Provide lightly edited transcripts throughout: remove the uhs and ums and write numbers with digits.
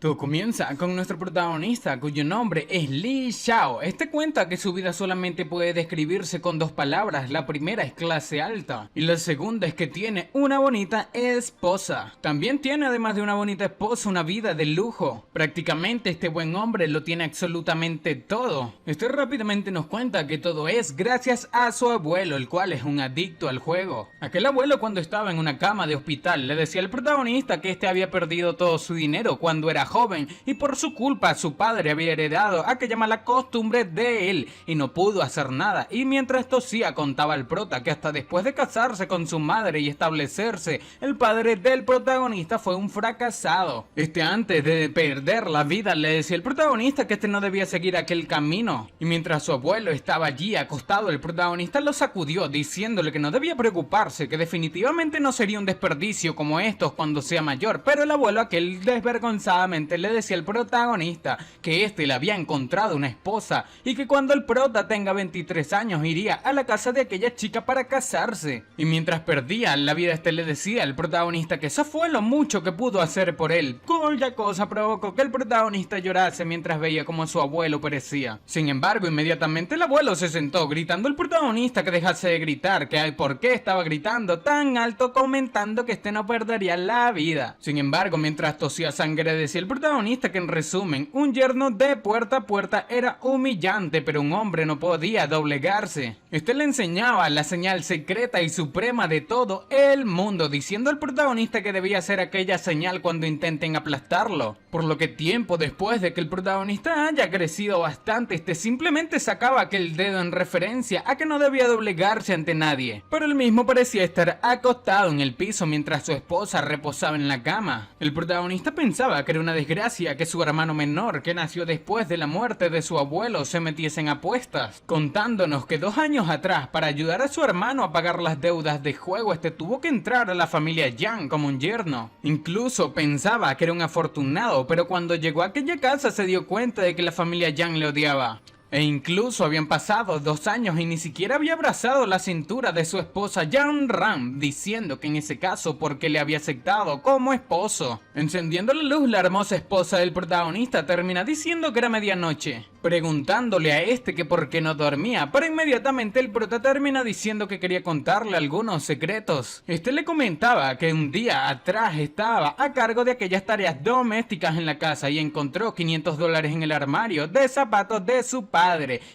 Todo comienza con nuestro protagonista, cuyo nombre es Li Xiao. Este cuenta que su vida solamente puede describirse con dos palabras. La primera es clase alta y la segunda es que tiene una bonita esposa. También tiene, además de una bonita esposa, una vida de lujo. Prácticamente este buen hombre lo tiene absolutamente todo. Este rápidamente nos cuenta que todo es gracias a su abuelo, el cual es un adicto al juego. Aquel abuelo, cuando estaba en una cama de hospital, le decía al protagonista que este había perdido todo su dinero cuando era joven y por su culpa su padre había heredado aquella mala costumbre de él y no pudo hacer nada. Y mientras tosía, contaba el prota que hasta después de casarse con su madre y establecerse, el padre del protagonista fue un fracasado. Antes de perder la vida, le decía al protagonista que no debía seguir aquel camino. Y mientras su abuelo estaba allí acostado, el protagonista lo sacudió diciéndole que no debía preocuparse, que definitivamente no sería un desperdicio como estos cuando sea mayor. Pero el abuelo aquel desvergonzadamente le decía al protagonista que le había encontrado una esposa y que cuando el prota tenga 23 años iría a la casa de aquella chica para casarse. Y mientras perdía la vida, le decía al protagonista que eso fue lo mucho que pudo hacer por él, cuya cosa provocó que el protagonista llorase mientras veía como su abuelo perecía. Sin embargo, inmediatamente el abuelo se sentó, gritando al protagonista que dejase de gritar, que por qué estaba gritando tan alto, comentando que no perdería la vida. Sin embargo, mientras tosía sangre, decía el protagonista que en resumen, un yerno de puerta a puerta era humillante, pero un hombre no podía doblegarse. Le enseñaba la señal secreta y suprema de todo el mundo, diciendo al protagonista que debía hacer aquella señal cuando intenten aplastarlo. Por lo que tiempo después de que el protagonista haya crecido bastante, simplemente sacaba aquel dedo en referencia a que no debía doblegarse ante nadie. Pero él mismo parecía estar acostado en el piso mientras su esposa reposaba en la cama. El protagonista pensaba que era una desgracia que su hermano menor, que nació después de la muerte de su abuelo, se metiese en apuestas, contándonos que 2 años atrás, para ayudar a su hermano a pagar las deudas de juego, tuvo que entrar a la familia Yang como un yerno. Incluso pensaba que era un afortunado, pero cuando llegó a aquella casa se dio cuenta de que la familia Yang le odiaba. E incluso habían pasado 2 años y ni siquiera había abrazado la cintura de su esposa Yang Ran, diciendo que en ese caso porque le había aceptado como esposo. Encendiendo la luz, la hermosa esposa del protagonista termina diciendo que era medianoche, preguntándole a que por qué no dormía, pero inmediatamente el prota termina diciendo que quería contarle algunos secretos. Le comentaba que un día atrás estaba a cargo de aquellas tareas domésticas en la casa y encontró $500 en el armario de zapatos de su padre,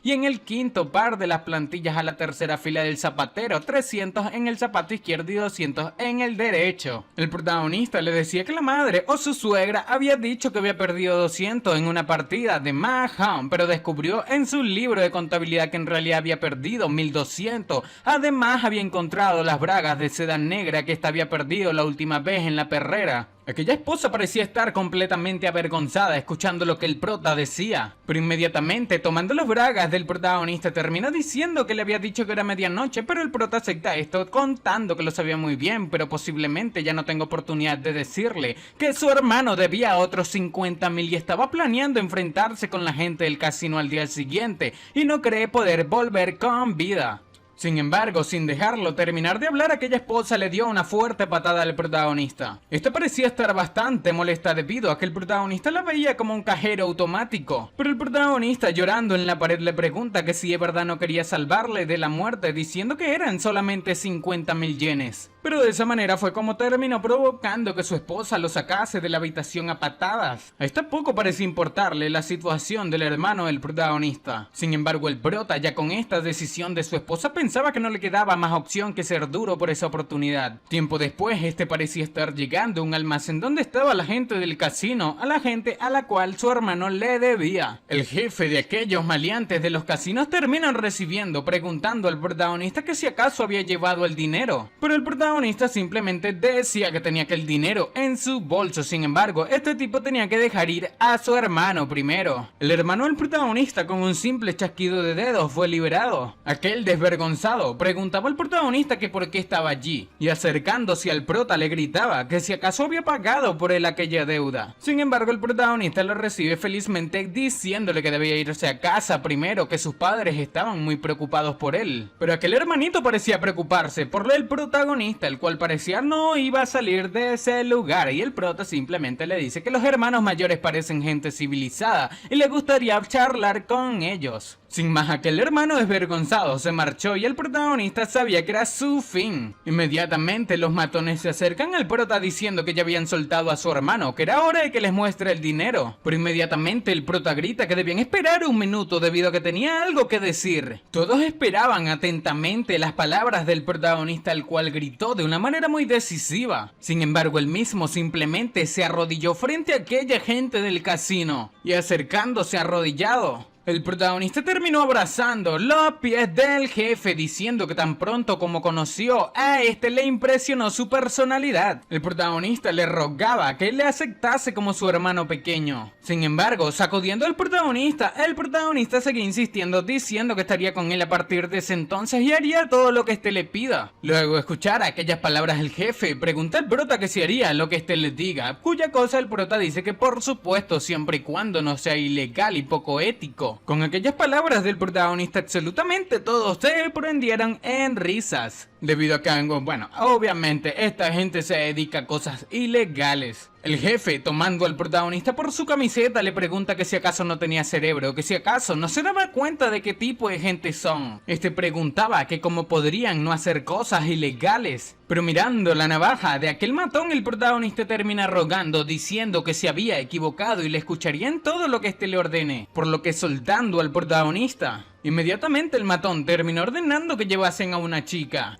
y en el quinto par de las plantillas a la tercera fila del zapatero, 300 en el zapato izquierdo y 200 en el derecho. El protagonista le decía que la madre o su suegra había dicho que había perdido 200 en una partida de Mahjong, pero descubrió en su libro de contabilidad que en realidad había perdido 1200. Además había encontrado las bragas de seda negra que había perdido la última vez en la perrera. Aquella esposa parecía estar completamente avergonzada escuchando lo que el prota decía, pero inmediatamente tomando las bragas del protagonista termina diciendo que le había dicho que era medianoche, pero el prota acepta esto contando que lo sabía muy bien, pero posiblemente ya no tenga oportunidad de decirle que su hermano debía otros 50.000 y estaba planeando enfrentarse con la gente del casino al día siguiente y no cree poder volver con vida. Sin embargo, sin dejarlo terminar de hablar, aquella esposa le dio una fuerte patada al protagonista. Parecía estar bastante molesta debido a que el protagonista la veía como un cajero automático. Pero el protagonista, llorando en la pared, le pregunta que si de verdad no quería salvarle de la muerte, diciendo que eran solamente 50.000 yenes. Pero de esa manera fue como terminó provocando que su esposa lo sacase de la habitación a patadas. Poco parecía importarle la situación del hermano del protagonista. Sin embargo, el prota, ya con esta decisión de su esposa, pensaba que no le quedaba más opción que ser duro por esa oportunidad. Tiempo después, parecía estar llegando a un almacén donde estaba la gente del casino, a la gente a la cual su hermano le debía. El jefe de aquellos maleantes de los casinos terminan recibiendo, preguntando al protagonista que si acaso había llevado el dinero. Pero el protagonista simplemente decía que tenía aquel dinero en su bolso. Sin embargo, tipo tenía que dejar ir a su hermano primero. El hermano del protagonista, con un simple chasquido de dedos, fue liberado. Aquel desvergonzado preguntaba al protagonista que por qué estaba allí, y acercándose al prota le gritaba que si acaso había pagado por él aquella deuda. Sin embargo, el protagonista lo recibe felizmente diciéndole que debía irse a casa primero, que sus padres estaban muy preocupados por él. Pero aquel hermanito parecía preocuparse por el protagonista protagonista, el cual parecía no iba a salir de ese lugar, y el prota simplemente le dice que los hermanos mayores parecen gente civilizada y le gustaría charlar con ellos. Sin más, aquel hermano desvergonzado se marchó y el protagonista sabía que era su fin. Inmediatamente los matones se acercan al prota diciendo que ya habían soltado a su hermano, que era hora de que les muestre el dinero. Pero inmediatamente el prota grita que debían esperar un minuto debido a que tenía algo que decir. Todos esperaban atentamente las palabras del protagonista, el cual gritó de una manera muy decisiva. Sin embargo, él mismo simplemente se arrodilló frente a aquella gente del casino y acercándose arrodillado, el protagonista terminó abrazando los pies del jefe, diciendo que tan pronto como conoció a este le impresionó su personalidad. El protagonista le rogaba que le aceptase como su hermano pequeño. Sin embargo, sacudiendo al protagonista, el protagonista seguía insistiendo, diciendo que estaría con él a partir de ese entonces y haría todo lo que este le pida. Luego de escuchar aquellas palabras del jefe, pregunta al prota que si haría lo que este le diga, cuya cosa el prota dice que por supuesto siempre y cuando no sea ilegal y poco ético. Con aquellas palabras del protagonista absolutamente todos se prendieron en risas, debido a que, bueno, obviamente esta gente se dedica a cosas ilegales. El jefe, tomando al protagonista por su camiseta, le pregunta que si acaso no tenía cerebro, que si acaso no se daba cuenta de qué tipo de gente son. Este preguntaba que cómo podrían no hacer cosas ilegales. Pero mirando la navaja de aquel matón, el protagonista termina rogando, diciendo que se había equivocado y le escucharía en todo lo que este le ordene, por lo que soltando al protagonista. Inmediatamente el matón terminó ordenando que llevasen a una chica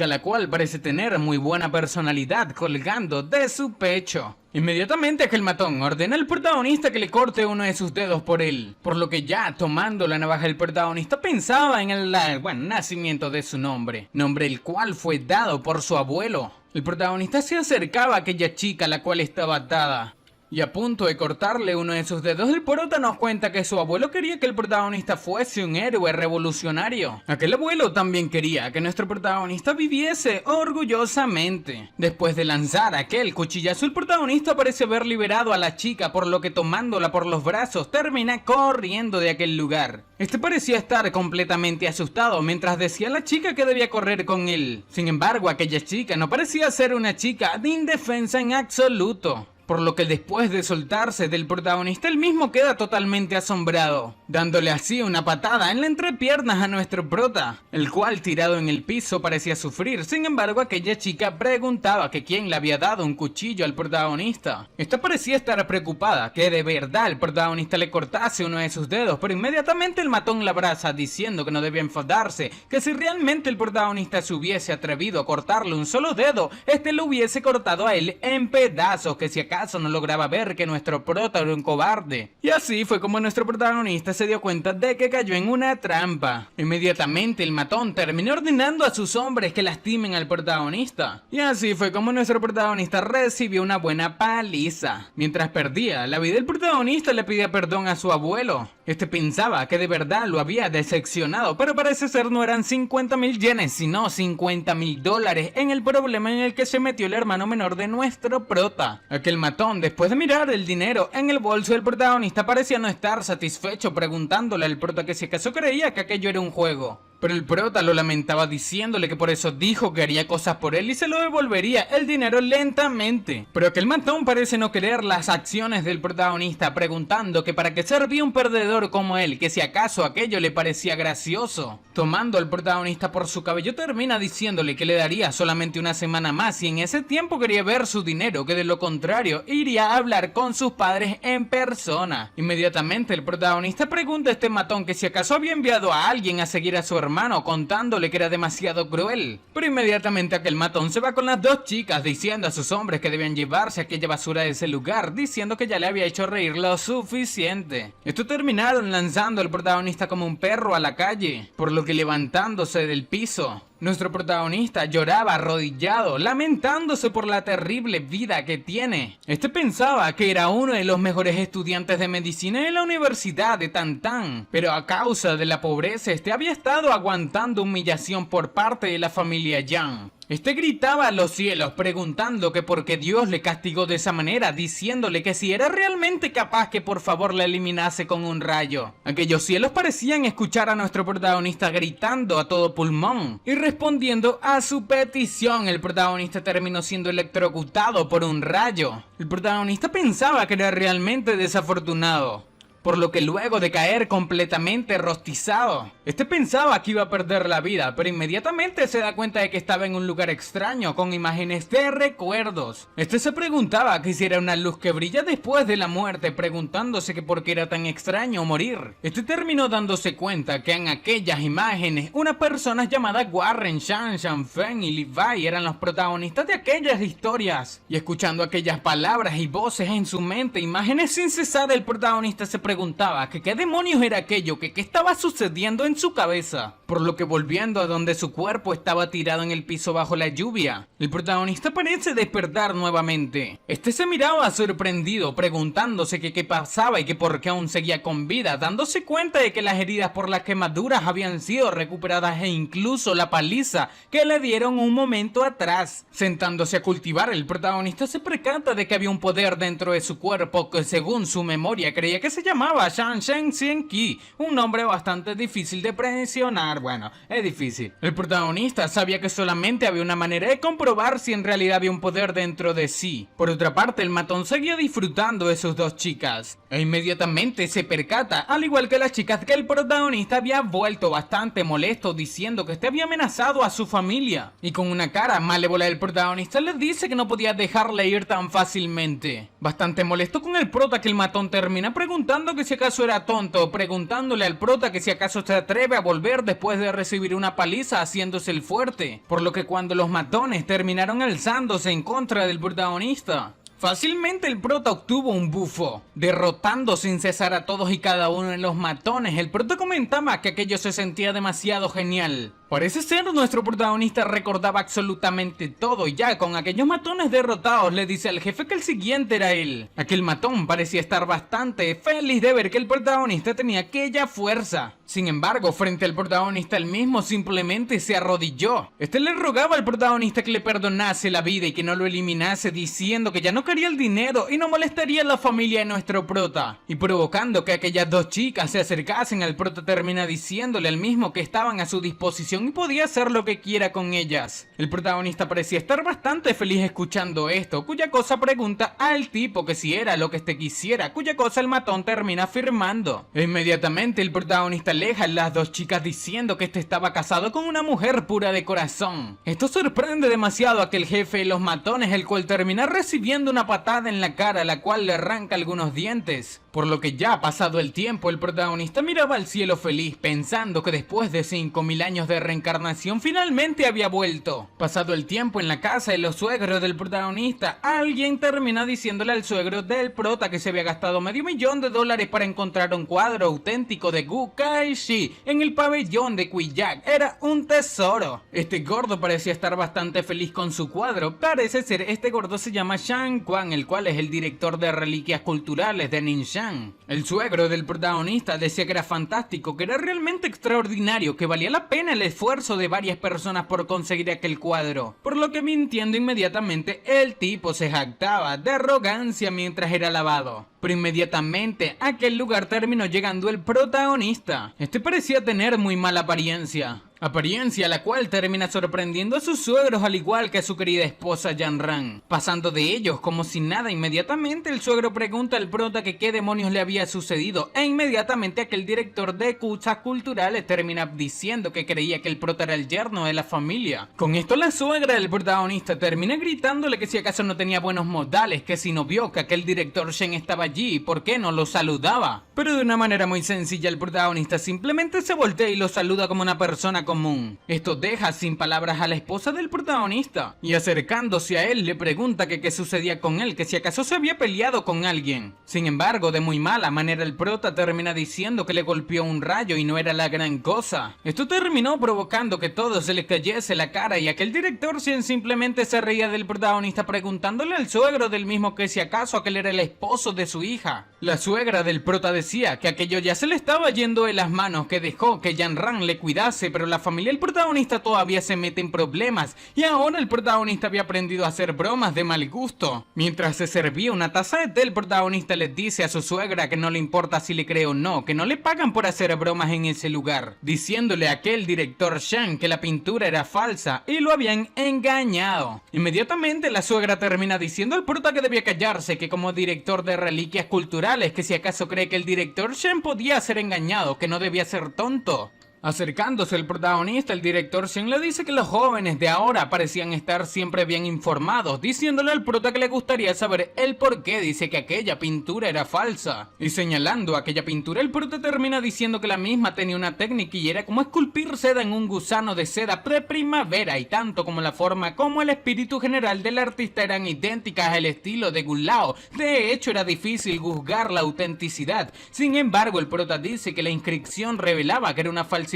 la cual parece tener muy buena personalidad colgando de su pecho. Inmediatamente aquel matón ordena al protagonista que le corte uno de sus dedos por él, por lo que ya tomando la navaja el protagonista pensaba en el nacimiento de su nombre el cual fue dado por su abuelo. El protagonista se acercaba a aquella chica la cual estaba atada, y a punto de cortarle uno de sus dedos, el prota nos cuenta que su abuelo quería que el protagonista fuese un héroe revolucionario. Aquel abuelo también quería que nuestro protagonista viviese orgullosamente. Después de lanzar aquel cuchillazo, el protagonista parece haber liberado a la chica, por lo que tomándola por los brazos termina corriendo de aquel lugar. Este parecía estar completamente asustado mientras decía a la chica que debía correr con él. Sin embargo, aquella chica no parecía ser una chica de indefensa en absoluto, por lo que después de soltarse del protagonista, él mismo queda totalmente asombrado, dándole así una patada en la entrepiernas a nuestro prota, el cual tirado en el piso parecía sufrir. Sin embargo, aquella chica preguntaba que quién le había dado un cuchillo al protagonista. Esta parecía estar preocupada que de verdad el protagonista le cortase uno de sus dedos, pero inmediatamente el matón la abraza diciendo que no debía enfadarse, que si realmente el protagonista se hubiese atrevido a cortarle un solo dedo, este lo hubiese cortado a él en pedazos, que si acaso no lograba ver que nuestro prota era un cobarde. Y así fue como nuestro protagonista se dio cuenta de que cayó en una trampa. Inmediatamente el matón terminó ordenando a sus hombres que lastimen al protagonista. Y así fue como nuestro protagonista recibió una buena paliza. Mientras perdía la vida, el protagonista le pedía perdón a su abuelo. Este pensaba que de verdad lo había decepcionado, pero parece ser no eran 50.000 yenes, sino $50.000 en el problema en el que se metió el hermano menor de nuestro prota. Aquel matón, después de mirar el dinero en el bolso del protagonista, parecía no estar satisfecho, preguntándole al prota que si acaso creía que aquello era un juego. Pero el prota lo lamentaba diciéndole que por eso dijo que haría cosas por él y se lo devolvería el dinero lentamente. Pero aquel matón parece no querer las acciones del protagonista, preguntando que para qué servía un perdedor como él, que si acaso aquello le parecía gracioso. Tomando al protagonista por su cabello termina diciéndole que le daría solamente una semana más y en ese tiempo quería ver su dinero, que de lo contrario iría a hablar con sus padres en persona. Inmediatamente el protagonista pregunta a este matón que si acaso había enviado a alguien a seguir a su hermano, contándole que era demasiado cruel. Pero inmediatamente aquel matón se va con las dos chicas, diciendo a sus hombres que debían llevarse aquella basura de ese lugar, diciendo que ya le había hecho reír lo suficiente. Esto terminaron lanzando al protagonista como un perro a la calle, por lo que levantándose del piso, nuestro protagonista lloraba arrodillado, lamentándose por la terrible vida que tiene. Este pensaba que era uno de los mejores estudiantes de medicina en la Universidad de Tantán, pero a causa de la pobreza este había estado aguantando humillación por parte de la familia Yang. Este gritaba a los cielos preguntando que por qué Dios le castigó de esa manera, diciéndole que si era realmente capaz que por favor la eliminase con un rayo. Aquellos cielos parecían escuchar a nuestro protagonista gritando a todo pulmón, y respondiendo a su petición, el protagonista terminó siendo electrocutado por un rayo. El protagonista pensaba que era realmente desafortunado, por lo que luego de caer completamente rostizado, este pensaba que iba a perder la vida, pero inmediatamente se da cuenta de que estaba en un lugar extraño con imágenes de recuerdos. Este se preguntaba que si era una luz que brilla después de la muerte, preguntándose que por qué era tan extraño morir. Este terminó dándose cuenta que en aquellas imágenes unas personas llamadas Warren, Shan, Feng y Levi eran los protagonistas de aquellas historias. Y escuchando aquellas palabras y voces en su mente, imágenes sin cesar, el protagonista se preguntaba que qué demonios era aquello, que qué estaba sucediendo en su cabeza. Por lo que volviendo a donde su cuerpo estaba tirado en el piso bajo la lluvia, el protagonista parece despertar nuevamente. Este se miraba sorprendido, preguntándose que qué pasaba y que por qué aún seguía con vida, dándose cuenta de que las heridas por las quemaduras habían sido recuperadas e incluso la paliza que le dieron un momento atrás. Sentándose a cultivar, el protagonista se percata de que había un poder dentro de su cuerpo que según su memoria creía que se llamaba Shan Shen Xian Qi, un nombre bastante difícil de mencionar. Bueno, es difícil. El protagonista sabía que solamente había una manera de comprobar si en realidad había un poder dentro de sí. Por otra parte, el matón seguía disfrutando de sus dos chicas, e inmediatamente se percata, al igual que las chicas, que el protagonista había vuelto bastante molesto, diciendo que este había amenazado a su familia. Y con una cara malévola, el protagonista le dice que no podía dejarle ir tan fácilmente. Bastante molesto con el prota, que el matón termina preguntando que si acaso era tonto, preguntándole al prota que si acaso se atreve a volver después de recibir una paliza haciéndose el fuerte. Por lo que cuando los matones terminaron alzándose en contra del protagonista, fácilmente el prota obtuvo un bufo, derrotando sin cesar a todos y cada uno de los matones. El prota comentaba que aquello se sentía demasiado genial. Parece ser nuestro protagonista recordaba absolutamente todo, y ya con aquellos matones derrotados le dice al jefe que el siguiente era él. Aquel matón parecía estar bastante feliz de ver que el protagonista tenía aquella fuerza. Sin embargo, frente al protagonista, él mismo simplemente se arrodilló. Este le rogaba al protagonista que le perdonase la vida y que no lo eliminase, diciendo que ya no quería el dinero y no molestaría a la familia de nuestro prota. Y provocando que aquellas dos chicas se acercasen, al prota termina diciéndole al mismo que estaban a su disposición y podía hacer lo que quiera con ellas. El protagonista parecía estar bastante feliz escuchando esto, cuya cosa pregunta al tipo que si era lo que este quisiera, cuya cosa el matón termina afirmando. E inmediatamente el protagonista aleja a las dos chicas diciendo que este estaba casado con una mujer pura de corazón. Esto sorprende demasiado a aquel jefe de los matones, el cual termina recibiendo una patada en la cara, la cual le arranca algunos dientes. Por lo que ya pasado el tiempo, el protagonista miraba al cielo feliz, pensando que después de 5000 años de reencarnación finalmente había vuelto. Pasado el tiempo en la casa de los suegros del protagonista, alguien termina diciéndole al suegro del prota que se había gastado $500,000 para encontrar un cuadro auténtico de Gu Kaishi en el pabellón de Qiyak. Era un tesoro. Este gordo parecía estar bastante feliz con su cuadro. Parece ser este gordo se llama Shang Quan, el cual es el director de reliquias culturales de Ningxiang. El suegro del protagonista decía que era fantástico, que era realmente extraordinario, que valía la pena el esfuerzo de varias personas por conseguir aquel cuadro. Por lo que, mintiendo inmediatamente, el tipo se jactaba de arrogancia mientras era alabado. Pero inmediatamente a aquel lugar terminó llegando el protagonista. Este parecía tener muy mala apariencia, la cual termina sorprendiendo a sus suegros al igual que a su querida esposa Yanran. Pasando de ellos como si nada, inmediatamente el suegro pregunta al prota que qué demonios le había sucedido, e inmediatamente aquel director de cosas culturales termina diciendo que creía que el prota era el yerno de la familia. Con esto la suegra del protagonista termina gritándole que si acaso no tenía buenos modales, que si no vio que aquel director Shen estaba allí, ¿por qué no lo saludaba? Pero de una manera muy sencilla, el protagonista simplemente se voltea y lo saluda como una persona común. Esto deja sin palabras a la esposa del protagonista, y acercándose a él le pregunta que qué sucedía con él, que si acaso se había peleado con alguien. Sin embargo, de muy mala manera el prota termina diciendo que le golpeó un rayo y no era la gran cosa. Esto terminó provocando que todo se le cayese la cara, y aquel director simplemente se reía del protagonista preguntándole al suegro del mismo que si acaso aquel era el esposo de su hija. La suegra del prota decía que aquello ya se le estaba yendo de las manos, que dejó que Jan-Ran le cuidase, pero la familia del protagonista todavía se mete en problemas y ahora el protagonista había aprendido a hacer bromas de mal gusto. Mientras se servía una taza de té, el protagonista les dice a su suegra que no le importa si le cree o no, que no le pagan por hacer bromas en ese lugar, diciéndole a aquel director Shang que la pintura era falsa y lo habían engañado. Inmediatamente la suegra termina diciendo al prota que debía callarse, que como director de reliquias culturales, que si acaso cree que el director Shang podía ser engañado, que no debía ser tonto. Acercándose el protagonista, el director Shen le dice que los jóvenes de ahora parecían estar siempre bien informados, diciéndole al prota que le gustaría saber el por qué dice que aquella pintura era falsa. Y señalando aquella pintura, el prota termina diciendo que la misma tenía una técnica y era como esculpir seda en un gusano de seda pre-primavera, y tanto como la forma como el espíritu general del artista eran idénticas al estilo de Gu Lao. De hecho, era difícil juzgar la autenticidad. Sin embargo, el prota dice que la inscripción revelaba que era una falsificación.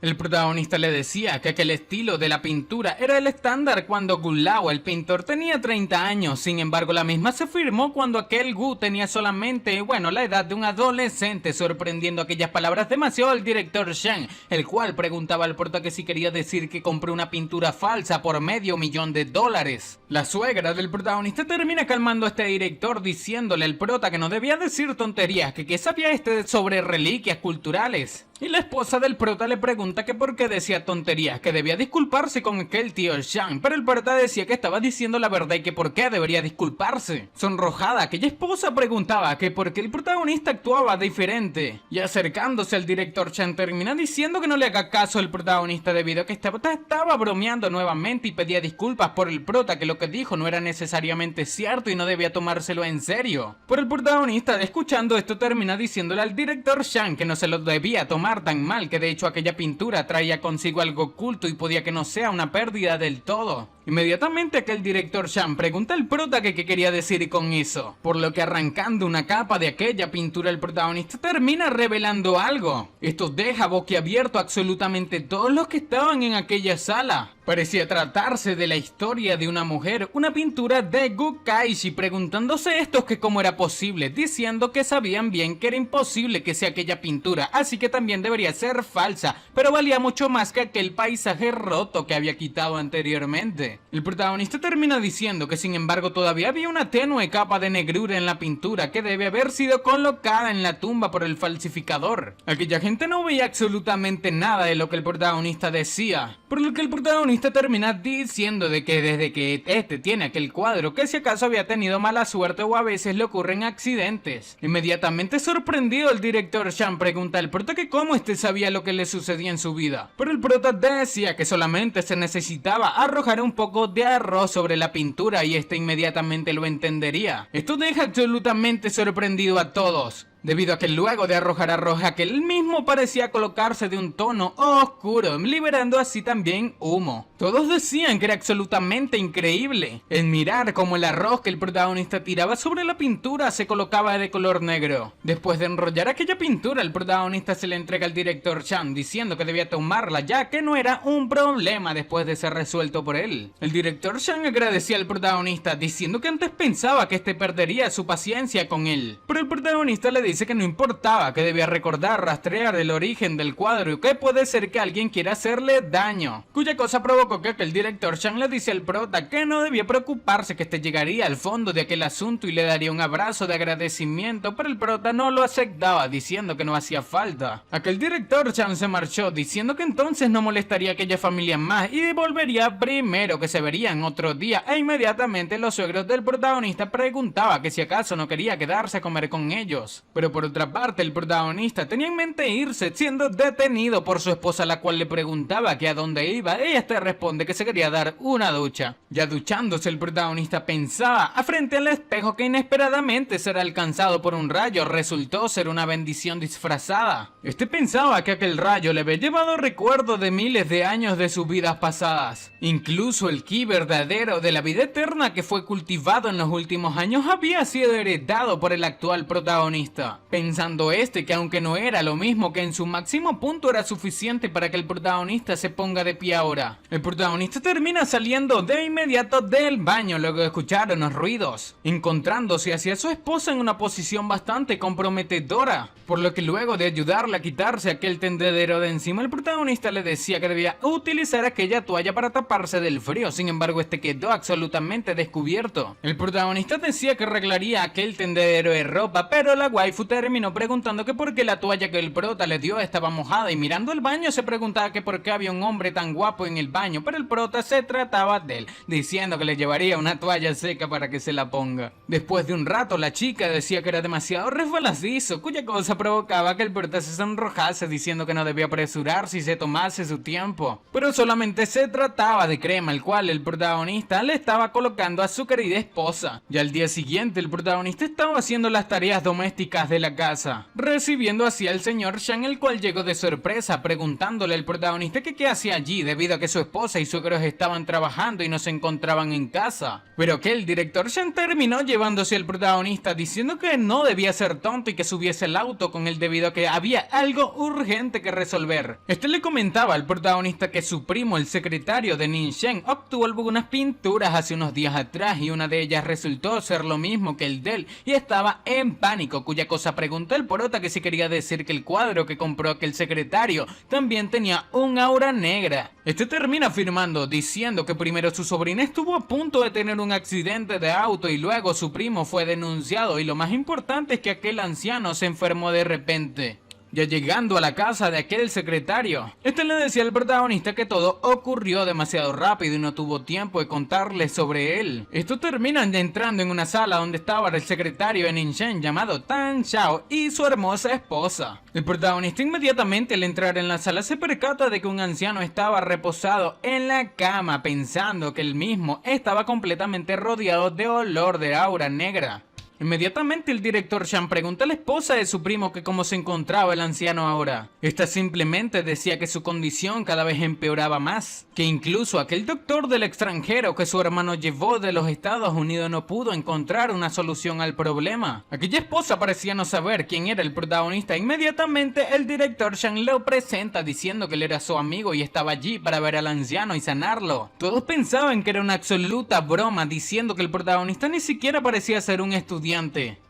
El protagonista le decía que aquel estilo de la pintura era el estándar cuando Gu Lao, el pintor, tenía 30 años. Sin embargo, la misma se firmó cuando aquel Gu tenía solamente, la edad de un adolescente, sorprendiendo aquellas palabras demasiado al director Shang, el cual preguntaba al prota que si quería decir que compró una pintura falsa por $500,000. La suegra del protagonista termina calmando a este director diciéndole al prota que no debía decir tonterías, que qué sabía sobre reliquias culturales. Y la esposa del prota le pregunta que por qué decía tonterías, que debía disculparse con aquel tío Shang, pero el prota decía que estaba diciendo la verdad y que por qué debería disculparse. Sonrojada, aquella esposa preguntaba que por qué el protagonista actuaba diferente, y acercándose al director Shang termina diciendo que no le haga caso al protagonista debido a que estaba bromeando nuevamente y pedía disculpas por el prota, que lo que dijo no era necesariamente cierto y no debía tomárselo en serio. Pero el protagonista, escuchando esto, termina diciéndole al director Shang que no se lo debía tomar tan mal, que de hecho aquella pintura traía consigo algo oculto y podía que no sea una pérdida del todo. Inmediatamente aquel director Shang pregunta al prota que qué quería decir con eso, por lo que arrancando una capa de aquella pintura el protagonista termina revelando algo. Esto deja boquiabierto a absolutamente todos los que estaban en aquella sala. Parecía tratarse de la historia de una mujer, una pintura de Gu Kaishi, preguntándose estos que cómo era posible, diciendo que sabían bien que era imposible que sea aquella pintura, así que también debería ser falsa, pero valía mucho más que aquel paisaje roto que había quitado anteriormente. El protagonista termina diciendo que sin embargo todavía había una tenue capa de negrura en la pintura que debe haber sido colocada en la tumba por el falsificador. Aquella gente no veía absolutamente nada de lo que el protagonista decía, por lo que el protagonista termina diciendo de que desde que este tiene aquel cuadro, que si acaso había tenido mala suerte o a veces le ocurren accidentes. Inmediatamente sorprendido, el director Shang pregunta al prota que cómo este sabía lo que le sucedía en su vida, pero el prota decía que solamente se necesitaba arrojar un poco de arroz sobre la pintura y este inmediatamente lo entendería. Esto deja absolutamente sorprendido a todos, debido a que luego de arrojar arroz aquel mismo parecía colocarse de un tono oscuro, liberando así también humo. Todos decían que era absolutamente increíble el mirar como el arroz que el protagonista tiraba sobre la pintura se colocaba de color negro. Después de enrollar aquella pintura, el protagonista se le entrega al director Shang diciendo que debía tomarla ya que no era un problema después de ser resuelto por él. El director Shang agradecía al protagonista diciendo que antes pensaba que este perdería su paciencia con él, pero el protagonista le dice que no importaba, que debía rastrear el origen del cuadro y que puede ser que alguien quiera hacerle daño, cuya cosa provocó que el director Shang le dice al prota que no debía preocuparse, que este llegaría al fondo de aquel asunto y le daría un abrazo de agradecimiento, pero el prota no lo aceptaba diciendo que no hacía falta. Aquel director Shang se marchó diciendo que entonces no molestaría a aquella familia más y volvería primero, que se verían otro día, e inmediatamente los suegros del protagonista preguntaba que si acaso no quería quedarse a comer con ellos. Pero por otra parte, el protagonista tenía en mente irse, siendo detenido por su esposa, la cual le preguntaba que a dónde iba. Ella te responde que se quería dar una ducha. Ya duchándose, el protagonista pensaba frente al espejo que inesperadamente será alcanzado por un rayo. Resultó ser una bendición disfrazada. Este pensaba que aquel rayo le había llevado recuerdos de miles de años de sus vidas pasadas. Incluso el ki verdadero de la vida eterna que fue cultivado en los últimos años había sido heredado por el actual protagonista. prota, pensando que aunque no era lo mismo que en su máximo punto era suficiente para que el protagonista se ponga de pie ahora. El protagonista termina saliendo de inmediato del baño luego de escuchar unos ruidos, encontrándose hacia su esposa en una posición bastante comprometedora, por lo que luego de ayudarle a quitarse aquel tendedero de encima, el protagonista le decía que debía utilizar aquella toalla para taparse del frío. Sin embargo, quedó absolutamente descubierto. El protagonista decía que arreglaría aquel tendedero de ropa, pero la waifu terminó preguntando que por qué la toalla que el prota le dio estaba mojada, y mirando el baño se preguntaba que por qué había un hombre tan guapo en el baño, pero el prota se trataba de él, diciendo que le llevaría una toalla seca para que se la ponga. Después de un rato, la chica decía que era demasiado resbaladizo, cuya cosa provocaba que el prota se sonrojase, diciendo que no debía apresurarse y se tomase su tiempo, pero solamente se trataba de crema, el cual el protagonista le estaba colocando a su querida esposa. Ya al día siguiente, el protagonista estaba haciendo las tareas domésticas de la casa, recibiendo así al señor Shang, el cual llegó de sorpresa preguntándole al protagonista que qué hacía allí, debido a que su esposa y suegros estaban trabajando y no se encontraban en casa. Pero que el director Shang terminó llevándose al protagonista, diciendo que no debía ser tonto y que subiese al auto con él debido a que había algo urgente que resolver. Le comentaba al protagonista que su primo, el secretario de Ning Shen, obtuvo algunas pinturas hace unos días atrás y una de ellas resultó ser lo mismo que el de él y estaba en pánico, cuya cosa preguntó el prota que si quería decir que el cuadro que compró aquel secretario también tenía un aura negra. Termina afirmando, diciendo que primero su sobrina estuvo a punto de tener un accidente de auto y luego su primo fue denunciado, y lo más importante es que aquel anciano se enfermó de repente. Ya llegando a la casa de aquel secretario, le decía al protagonista que todo ocurrió demasiado rápido y no tuvo tiempo de contarle sobre él. Terminan entrando en una sala donde estaba el secretario de Ning Shen llamado Tan Xiao y su hermosa esposa. El protagonista inmediatamente al entrar en la sala se percata de que un anciano estaba reposado en la cama, pensando que él mismo estaba completamente rodeado de olor de aura negra. Inmediatamente el director Shang pregunta a la esposa de su primo que cómo se encontraba el anciano ahora. Esta simplemente decía que su condición cada vez empeoraba más, que incluso aquel doctor del extranjero que su hermano llevó de los Estados Unidos no pudo encontrar una solución al problema. Aquella esposa parecía no saber quién era el protagonista. Inmediatamente el director Shang lo presenta diciendo que él era su amigo y estaba allí para ver al anciano y sanarlo. Todos pensaban que era una absoluta broma, diciendo que el protagonista ni siquiera parecía ser un estudiante.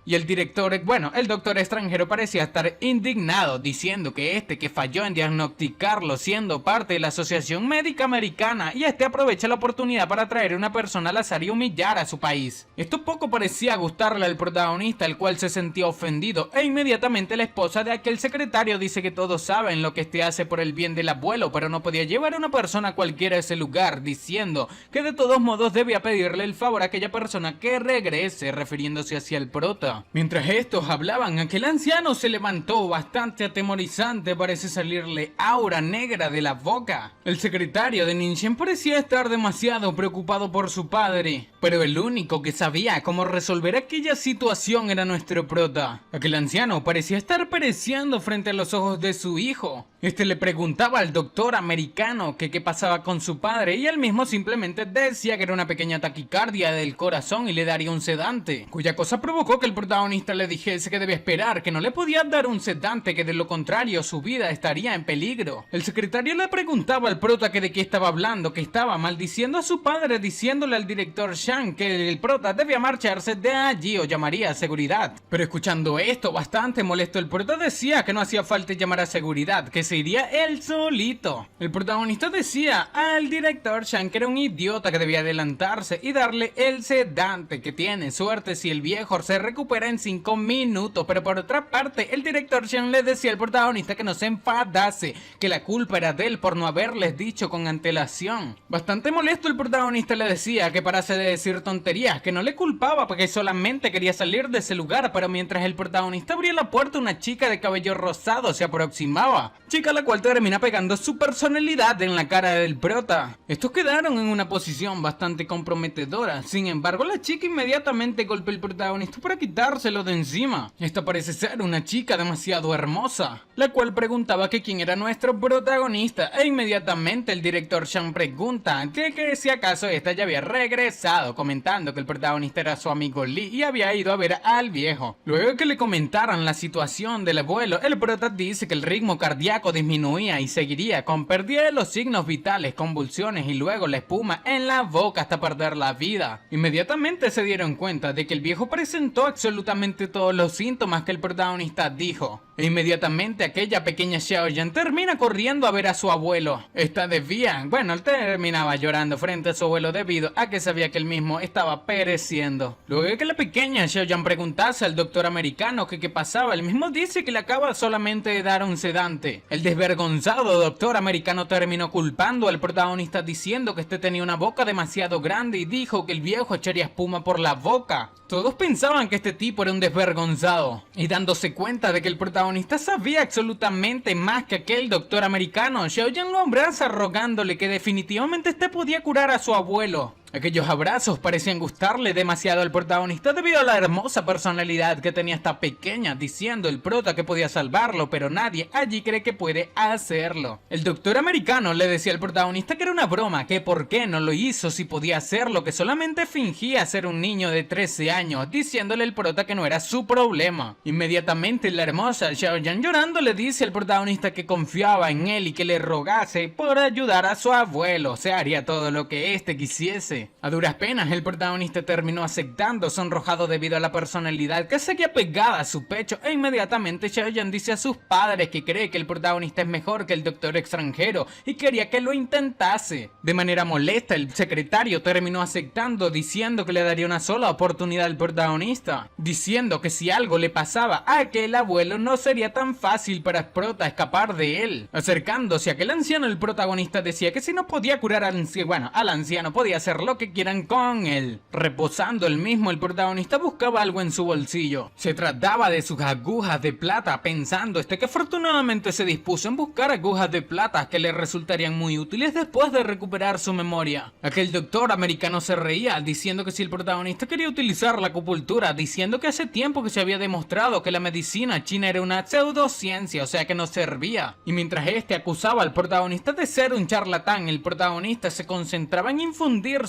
Y el director, el doctor extranjero parecía estar indignado, diciendo que que falló en diagnosticarlo siendo parte de la Asociación Médica Americana, y aprovecha la oportunidad para traer a una persona al azar y humillar a su país. Esto poco parecía gustarle al protagonista, el cual se sentía ofendido, e inmediatamente la esposa de aquel secretario dice que todos saben lo que hace por el bien del abuelo, pero no podía llevar a una persona cualquiera a ese lugar, diciendo que de todos modos debía pedirle el favor a aquella persona que regrese, refiriéndose hacia el prota. Mientras estos hablaban, aquel anciano se levantó bastante atemorizante, parece salirle aura negra de la boca. El secretario de Ning Shen parecía estar demasiado preocupado por su padre, pero el único que sabía cómo resolver aquella situación era nuestro prota. Aquel anciano parecía estar pereciendo frente a los ojos de su hijo. Le preguntaba al doctor americano que qué pasaba con su padre, y él mismo simplemente decía que era una pequeña taquicardia del corazón y le daría un sedante, cuya cosa provocó que el protagonista le dijese que debía esperar, que no le podía dar un sedante, que de lo contrario su vida estaría en peligro. El secretario le preguntaba al prota que de qué estaba hablando, que estaba maldiciendo a su padre, diciéndole al director Shang que el prota debía marcharse de allí o llamaría a seguridad. Pero escuchando esto, bastante molesto, el prota decía que no hacía falta llamar a seguridad, que se iría él solito. El protagonista decía al director Shang que era un idiota, que debía adelantarse y darle el sedante, que tiene suerte si el viejo se recupera en 5 minutos. Pero por otra parte, el director Shang le decía al protagonista que no se enfadase, que la culpa era de él por no haberles dicho con antelación. Bastante molesto, el protagonista le decía que parase de decir tonterías, que no le culpaba porque solamente quería salir de ese lugar. Pero mientras el protagonista abría la puerta, una chica de cabello rosado se aproximaba. chica, la cual termina pegando su personalidad en la cara del prota. Estos quedaron en una posición bastante comprometedora. Sin embargo, la chica inmediatamente golpea al protagonista para quitárselo de encima. Esta parece ser una chica demasiado hermosa, la cual preguntaba que quién era nuestro protagonista, e inmediatamente el director Chan pregunta que si acaso esta ya había regresado, comentando que el protagonista era su amigo Lee y había ido a ver al viejo. Luego que le comentaran la situación del abuelo, el prota dice que el ritmo cardíaco disminuía y seguiría con pérdida de los signos vitales, convulsiones y luego la espuma en la boca hasta perder la vida. Inmediatamente se dieron cuenta de que el viejo presentó absolutamente todos los síntomas que el protagonista dijo. E inmediatamente aquella pequeña Xiaoyan termina corriendo a ver a su abuelo. Esta desvía, bueno, él terminaba llorando frente a su abuelo debido a que sabía que él mismo estaba pereciendo. Luego de que la pequeña Xiaoyan preguntase al doctor americano que qué pasaba, él mismo dice que le acaba solamente de dar un sedante. El desvergonzado doctor americano terminó culpando al protagonista diciendo que este tenía una boca demasiado grande y dijo que el viejo echaría espuma por la boca. Todos pensaban que este tipo era un desvergonzado, y dándose cuenta de que el protagonista sabía absolutamente más que aquel doctor americano, Xiaoyan lo abraza rogándole que definitivamente este podía curar a su abuelo. Aquellos abrazos parecían gustarle demasiado al protagonista debido a la hermosa personalidad que tenía esta pequeña, diciendo el prota que podía salvarlo, pero nadie allí cree que puede hacerlo. El doctor americano le decía al protagonista que era una broma, que por qué no lo hizo si podía hacerlo, que solamente fingía ser un niño de 13 años, diciéndole el prota que no era su problema. Inmediatamente la hermosa Xiaoyan llorando le dice al protagonista que confiaba en él y que le rogase por ayudar a su abuelo, se haría todo lo que éste quisiese. A duras penas el protagonista terminó aceptando, sonrojado debido a la personalidad que seguía pegada a su pecho, e inmediatamente Xiaoyan dice a sus padres que cree que el protagonista es mejor que el doctor extranjero y quería que lo intentase. De manera molesta el secretario terminó aceptando, diciendo que le daría una sola oportunidad al protagonista, diciendo que si algo le pasaba a aquel abuelo no sería tan fácil para el prota escapar de él. Acercándose a aquel anciano, el protagonista decía que si no podía curar al anciano podía hacerlo lo que quieran con él. Reposando el mismo, el protagonista buscaba algo en su bolsillo. Se trataba de sus agujas de plata, pensando que afortunadamente se dispuso en buscar agujas de plata que le resultarían muy útiles después de recuperar su memoria. Aquel doctor americano se reía, diciendo que si el protagonista quería utilizar la acupuntura, diciendo que hace tiempo que se había demostrado que la medicina china era una pseudociencia, o sea que no servía. Y mientras este acusaba al protagonista de ser un charlatán, el protagonista se concentraba en infundir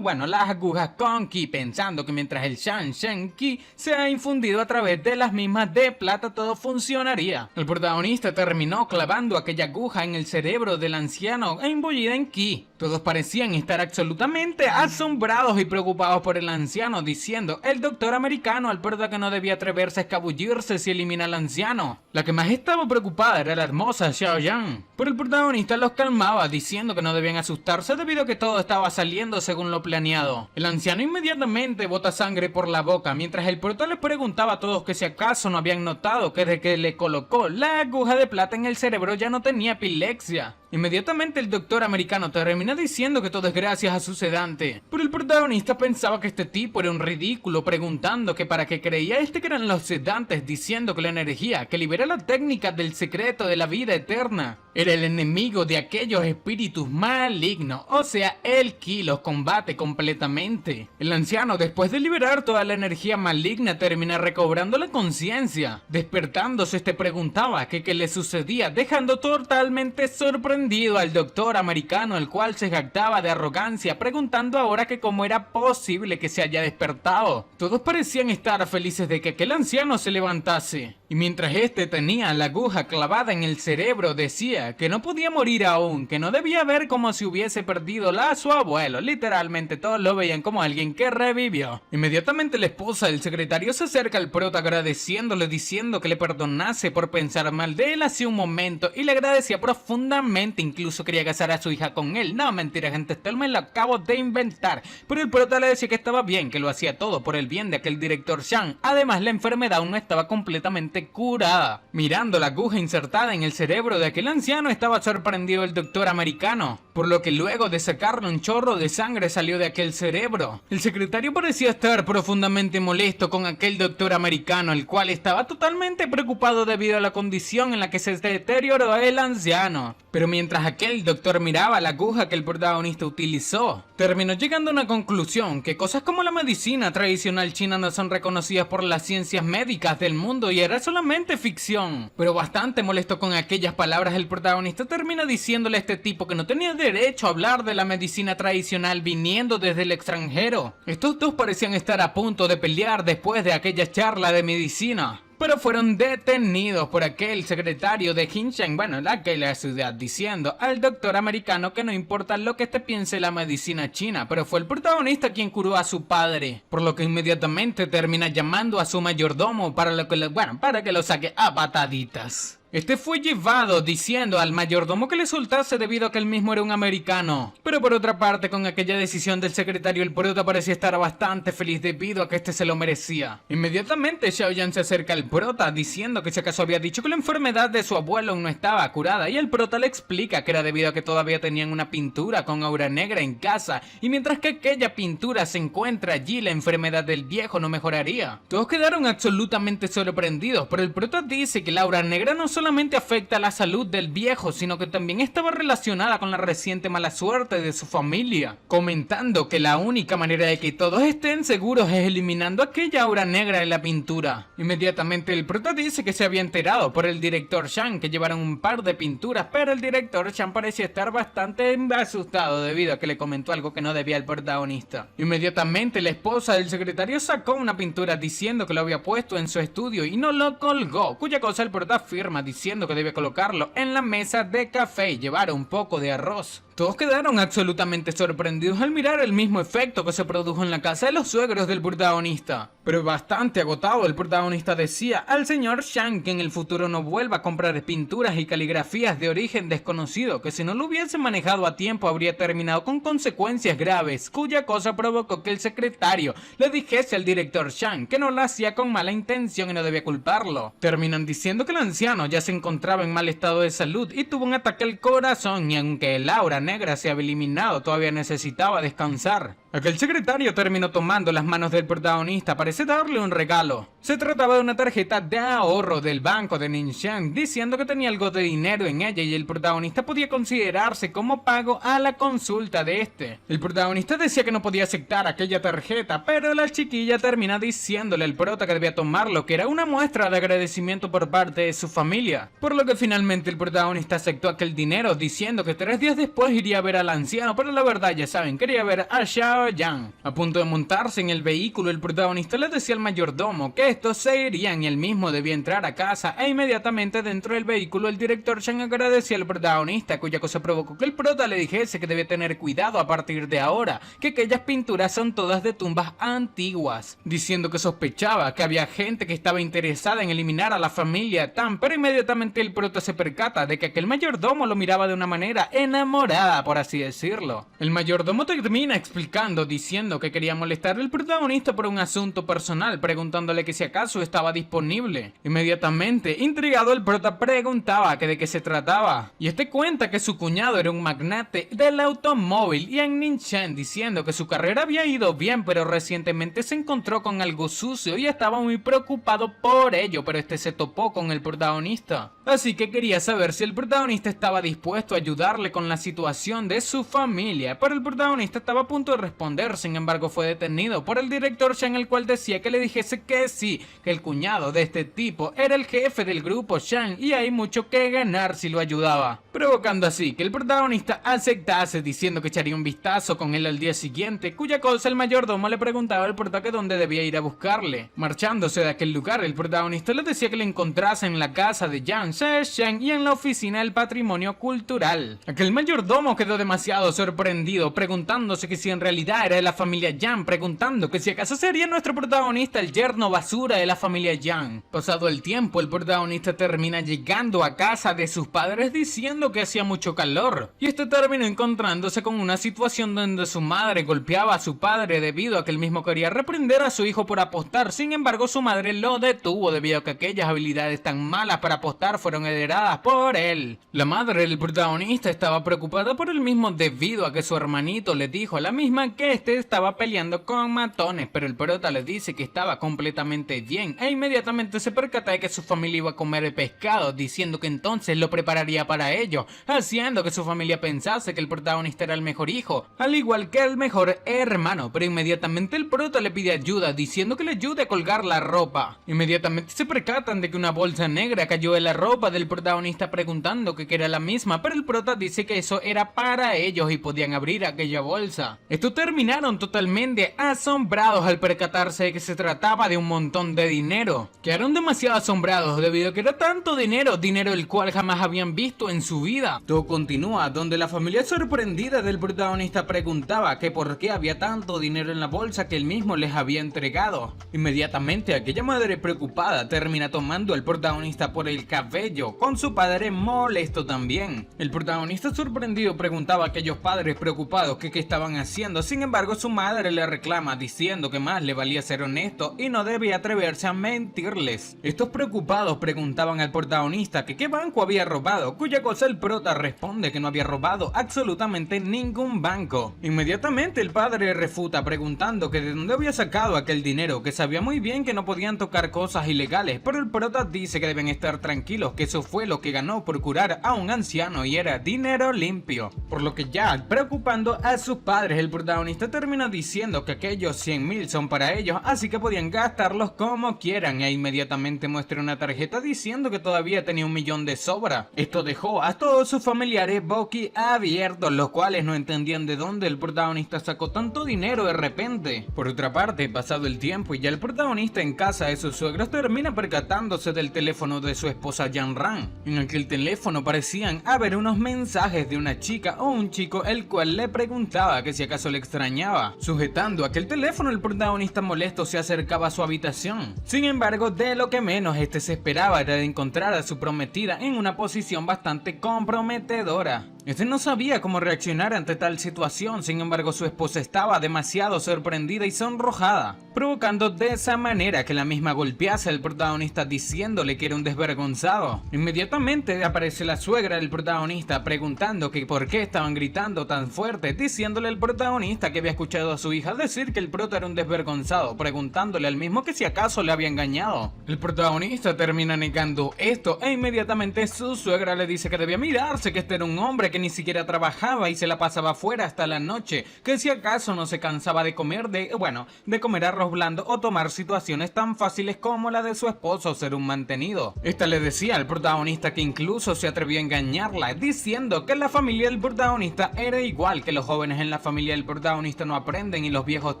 las agujas con ki, pensando que mientras el Shan Ki se ha infundido a través de las mismas de plata todo funcionaría. El protagonista terminó clavando aquella aguja en el cerebro del anciano e imbuida en ki. Todos parecían estar absolutamente asombrados y preocupados por el anciano, diciendo el doctor americano al prota que no debía atreverse a escabullirse si elimina al anciano. La que más estaba preocupada era la hermosa Xiaoyan, pero el protagonista los calmaba, diciendo que no debían asustarse debido a que todo estaba saliendo según lo planeado. El anciano inmediatamente bota sangre por la boca, mientras el prota les preguntaba a todos que si acaso no habían notado que desde que le colocó la aguja de plata en el cerebro ya no tenía epilepsia. Inmediatamente el doctor americano termina diciendo que todo es gracias a su sedante, pero el protagonista pensaba que este tipo era un ridículo, preguntando que para qué creía que eran los sedantes, diciendo que la energía que libera la técnica del secreto de la vida eterna era el enemigo de aquellos espíritus malignos, o sea, el ki los combate completamente. El anciano, después de liberar toda la energía maligna, termina recobrando la conciencia. Despertándose, preguntaba que qué le sucedía, dejando totalmente sorprendido al doctor americano, el cual se jactaba de arrogancia, preguntando ahora que cómo era posible que se haya despertado. Todos parecían estar felices de que aquel anciano se levantase, y mientras tenía la aguja clavada en el cerebro, decía que no podía morir aún, que no debía ver como si hubiese perdido a su abuelo. Literalmente todos lo veían como alguien que revivió. Inmediatamente la esposa del secretario se acerca al prota agradeciéndole, diciendo que le perdonase por pensar mal de él hace un momento, y le agradecía profundamente, incluso quería casar a su hija con él. No, mentira gente, esto me lo acabo de inventar. Pero el prota le decía que estaba bien, que lo hacía todo por el bien de aquel director Shan. Además, la enfermedad aún no estaba completamente curada. Mirando la aguja insertada en el cerebro de aquel anciano, estaba sorprendido el doctor americano, por lo que luego de sacarle un chorro de sangre salió de aquel cerebro. El secretario parecía estar profundamente molesto con aquel doctor americano, el cual estaba totalmente preocupado debido a la condición en la que se deterioró el anciano. Pero mientras aquel doctor miraba la aguja que el protagonista utilizó, terminó llegando a una conclusión: que cosas como la medicina tradicional china no son reconocidas por las ciencias médicas del mundo y era solamente ficción. Pero bastante molesto con aquellas palabras, el protagonista termina diciéndole a este tipo que no tenía derecho a hablar de la medicina tradicional viniendo desde el extranjero. Estos dos parecían estar a punto de pelear después de aquella charla de medicina, pero fueron detenidos por aquel secretario de Hinshan, bueno, de aquella ciudad, diciendo al doctor americano que no importa lo que este piense la medicina china, pero fue el protagonista quien curó a su padre, por lo que inmediatamente termina llamando a su mayordomo para que lo saque a pataditas. Este fue llevado diciendo al mayordomo que le soltase debido a que él mismo era un americano. Pero por otra parte, con aquella decisión del secretario, el prota parecía estar bastante feliz debido a que este se lo merecía. Inmediatamente Xiaoyan se acerca al prota diciendo que si acaso había dicho que la enfermedad de su abuelo no estaba curada, y el prota le explica que era debido a que todavía tenían una pintura con aura negra en casa, y mientras que aquella pintura se encuentra allí, la enfermedad del viejo no mejoraría. Todos quedaron absolutamente sorprendidos, pero el prota dice que la aura negra no solamente afecta a la salud del viejo, sino que también estaba relacionada con la reciente mala suerte de su familia, comentando que la única manera de que todos estén seguros es eliminando aquella aura negra en la pintura. Inmediatamente el prota dice que se había enterado por el director Shang que llevaron un par de pinturas, pero el director Shang parecía estar bastante asustado debido a que le comentó algo que no debía al protagonista. Inmediatamente la esposa del secretario sacó una pintura diciendo que lo había puesto en su estudio y no lo colgó, cuya cosa el prota afirma diciendo que debe colocarlo en la mesa de café y llevar un poco de arroz. Todos quedaron absolutamente sorprendidos al mirar el mismo efecto que se produjo en la casa de los suegros del protagonista. Pero bastante agotado, el protagonista decía al señor Shang que en el futuro no vuelva a comprar pinturas y caligrafías de origen desconocido, que si no lo hubiese manejado a tiempo habría terminado con consecuencias graves, cuya cosa provocó que el secretario le dijese al director Shang que no lo hacía con mala intención y no debía culparlo. Terminan diciendo que el anciano ya se encontraba en mal estado de salud y tuvo un ataque al corazón, y aunque el aura negra se había eliminado, todavía necesitaba descansar. Aquel secretario terminó tomando las manos del protagonista, parece darle un regalo. Se trataba de una tarjeta de ahorro del banco de Ningxiang, diciendo que tenía algo de dinero en ella y el protagonista podía considerarse como pago a la consulta de este. El protagonista decía que no podía aceptar aquella tarjeta, pero la chiquilla termina diciéndole al prota que debía tomarlo, que era una muestra de agradecimiento por parte de su familia. Por lo que finalmente el protagonista aceptó aquel dinero, diciendo que 3 días después iría a ver al anciano, pero la verdad ya saben, quería ver a Xiaoyan. A punto de montarse en el vehículo, el protagonista le decía al mayordomo que estos se irían y él mismo debía entrar a casa, e inmediatamente dentro del vehículo el director Shang agradecía al protagonista, cuya cosa provocó que el prota le dijese que debía tener cuidado a partir de ahora, que aquellas pinturas son todas de tumbas antiguas, diciendo que sospechaba que había gente que estaba interesada en eliminar a la familia Tan, pero inmediatamente el prota se percata de que aquel mayordomo lo miraba de una manera enamorada, por así decirlo. El mayordomo termina explicando diciendo que quería molestar al protagonista por un asunto personal, preguntándole que si acaso estaba disponible. Inmediatamente, intrigado, el prota preguntaba que de qué se trataba, y este cuenta que su cuñado era un magnate del automóvil y en Ningxiang, diciendo que su carrera había ido bien, pero recientemente se encontró con algo sucio y estaba muy preocupado por ello, pero este se topó con el protagonista. Así que quería saber si el protagonista estaba dispuesto a ayudarle con la situación de su familia, pero el protagonista estaba a punto de responder, sin embargo fue detenido por el director Shang, el cual decía que le dijese que sí, que el cuñado de este tipo era el jefe del grupo Shang y hay mucho que ganar si lo ayudaba, provocando así que el protagonista aceptase, diciendo que echaría un vistazo con él al día siguiente, cuya cosa el mayordomo le preguntaba al prota que dónde debía ir a buscarle. Marchándose de aquel lugar, el protagonista le decía que le encontrase en la casa de Yang Sheng y en la oficina del patrimonio cultural. Aquel mayordomo quedó demasiado sorprendido, preguntándose que si en realidad realidad era de la familia Yang, preguntando que si acaso sería nuestro protagonista el yerno basura de la familia Yang. Pasado el tiempo, el protagonista termina llegando a casa de sus padres diciendo que hacía mucho calor, y este terminó encontrándose con una situación donde su madre golpeaba a su padre debido a que él mismo quería reprender a su hijo por apostar. Sin embargo, su madre lo detuvo debido a que aquellas habilidades tan malas para apostar fueron heredadas por él. La madre del protagonista estaba preocupada por él mismo debido a que su hermanito le dijo a la misma que este estaba peleando con matones, pero el prota le dice que estaba completamente bien e inmediatamente se percata de que su familia iba a comer pescado, diciendo que entonces lo prepararía para ello, haciendo que su familia pensase que el protagonista era el mejor hijo, al igual que el mejor hermano. Pero inmediatamente el prota le pide ayuda, diciendo que le ayude a colgar la ropa. Inmediatamente se percatan de que una bolsa negra cayó en la ropa del protagonista, preguntando que era la misma, pero el prota dice que eso era para ellos y podían abrir aquella bolsa. Estos terminaron totalmente asombrados al percatarse de que se trataba de un montón de dinero. Quedaron demasiado asombrados debido a que era tanto dinero el cual jamás habían visto en su vida. Todo continúa donde la familia sorprendida del protagonista preguntaba que por qué había tanto dinero en la bolsa que él mismo les había entregado. Inmediatamente aquella madre preocupada termina tomando al protagonista por el cabello, con su padre molesto también. El protagonista sorprendido preguntaba a aquellos padres preocupados que qué estaban haciendo. Sin embargo, su madre le reclama diciendo que más le valía ser honesto y no debía atreverse a mentirles. Estos preocupados preguntaban al protagonista que qué banco había robado, cuya cosa el prota responde que no había robado absolutamente ningún banco. Inmediatamente el padre refuta preguntando que de dónde había sacado aquel dinero, que sabía muy bien que no podían tocar cosas ilegales, pero el prota dice que deben estar tranquilos, que eso fue lo que ganó por curar a un anciano y era dinero limpio. Por lo que ya preocupando a sus padres, el protagonista termina diciendo que aquellos 100.000 son para ellos, así que podían gastarlos como quieran, e inmediatamente muestra una tarjeta diciendo que todavía tenía 1.000.000 de sobra. Esto dejó a todos sus familiares boquiabiertos, los cuales no entendían de dónde el protagonista sacó tanto dinero de repente. Por otra parte, pasado el tiempo y ya el protagonista en casa de sus suegros termina percatándose del teléfono de su esposa Yang Ran, en aquel teléfono parecían haber unos mensajes de una chica o un chico el cual le preguntaba que si acaso le extrañaba. Sujetando aquel teléfono, el protagonista molesto se acercaba a su habitación. Sin embargo, de lo que menos este se esperaba era de encontrar a su prometida en una posición bastante comprometedora. Este no sabía cómo reaccionar ante tal situación, sin embargo su esposa estaba demasiado sorprendida y sonrojada, provocando de esa manera que la misma golpease al protagonista diciéndole que era un desvergonzado. Inmediatamente aparece la suegra del protagonista preguntando que por qué estaban gritando tan fuerte, diciéndole al protagonista que había escuchado a su hija decir que el prota era un desvergonzado, preguntándole al mismo que si acaso le había engañado. El protagonista termina negando esto e inmediatamente su suegra le dice que debía mirarse, que este era un hombre que ni siquiera trabajaba y se la pasaba fuera hasta la noche, que si acaso no se cansaba de comer de comer arroz blando o tomar situaciones tan fáciles como la de su esposo ser un mantenido. Esta le decía al protagonista que incluso se atrevió a engañarla, diciendo que la familia del protagonista era igual, que los jóvenes en la familia del protagonista no aprenden y los viejos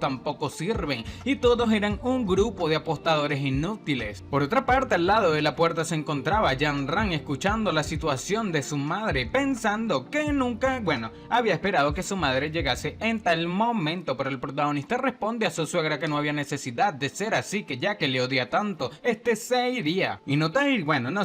tampoco sirven, y todos eran un grupo de apostadores inútiles. Por otra parte, al lado de la puerta se encontraba Yang Ran escuchando la situación de su madre, pensando que nunca, había esperado que su madre llegase en tal momento, pero el protagonista responde a su suegra que no había necesidad de ser así, que ya que le odia tanto, se iría. Y no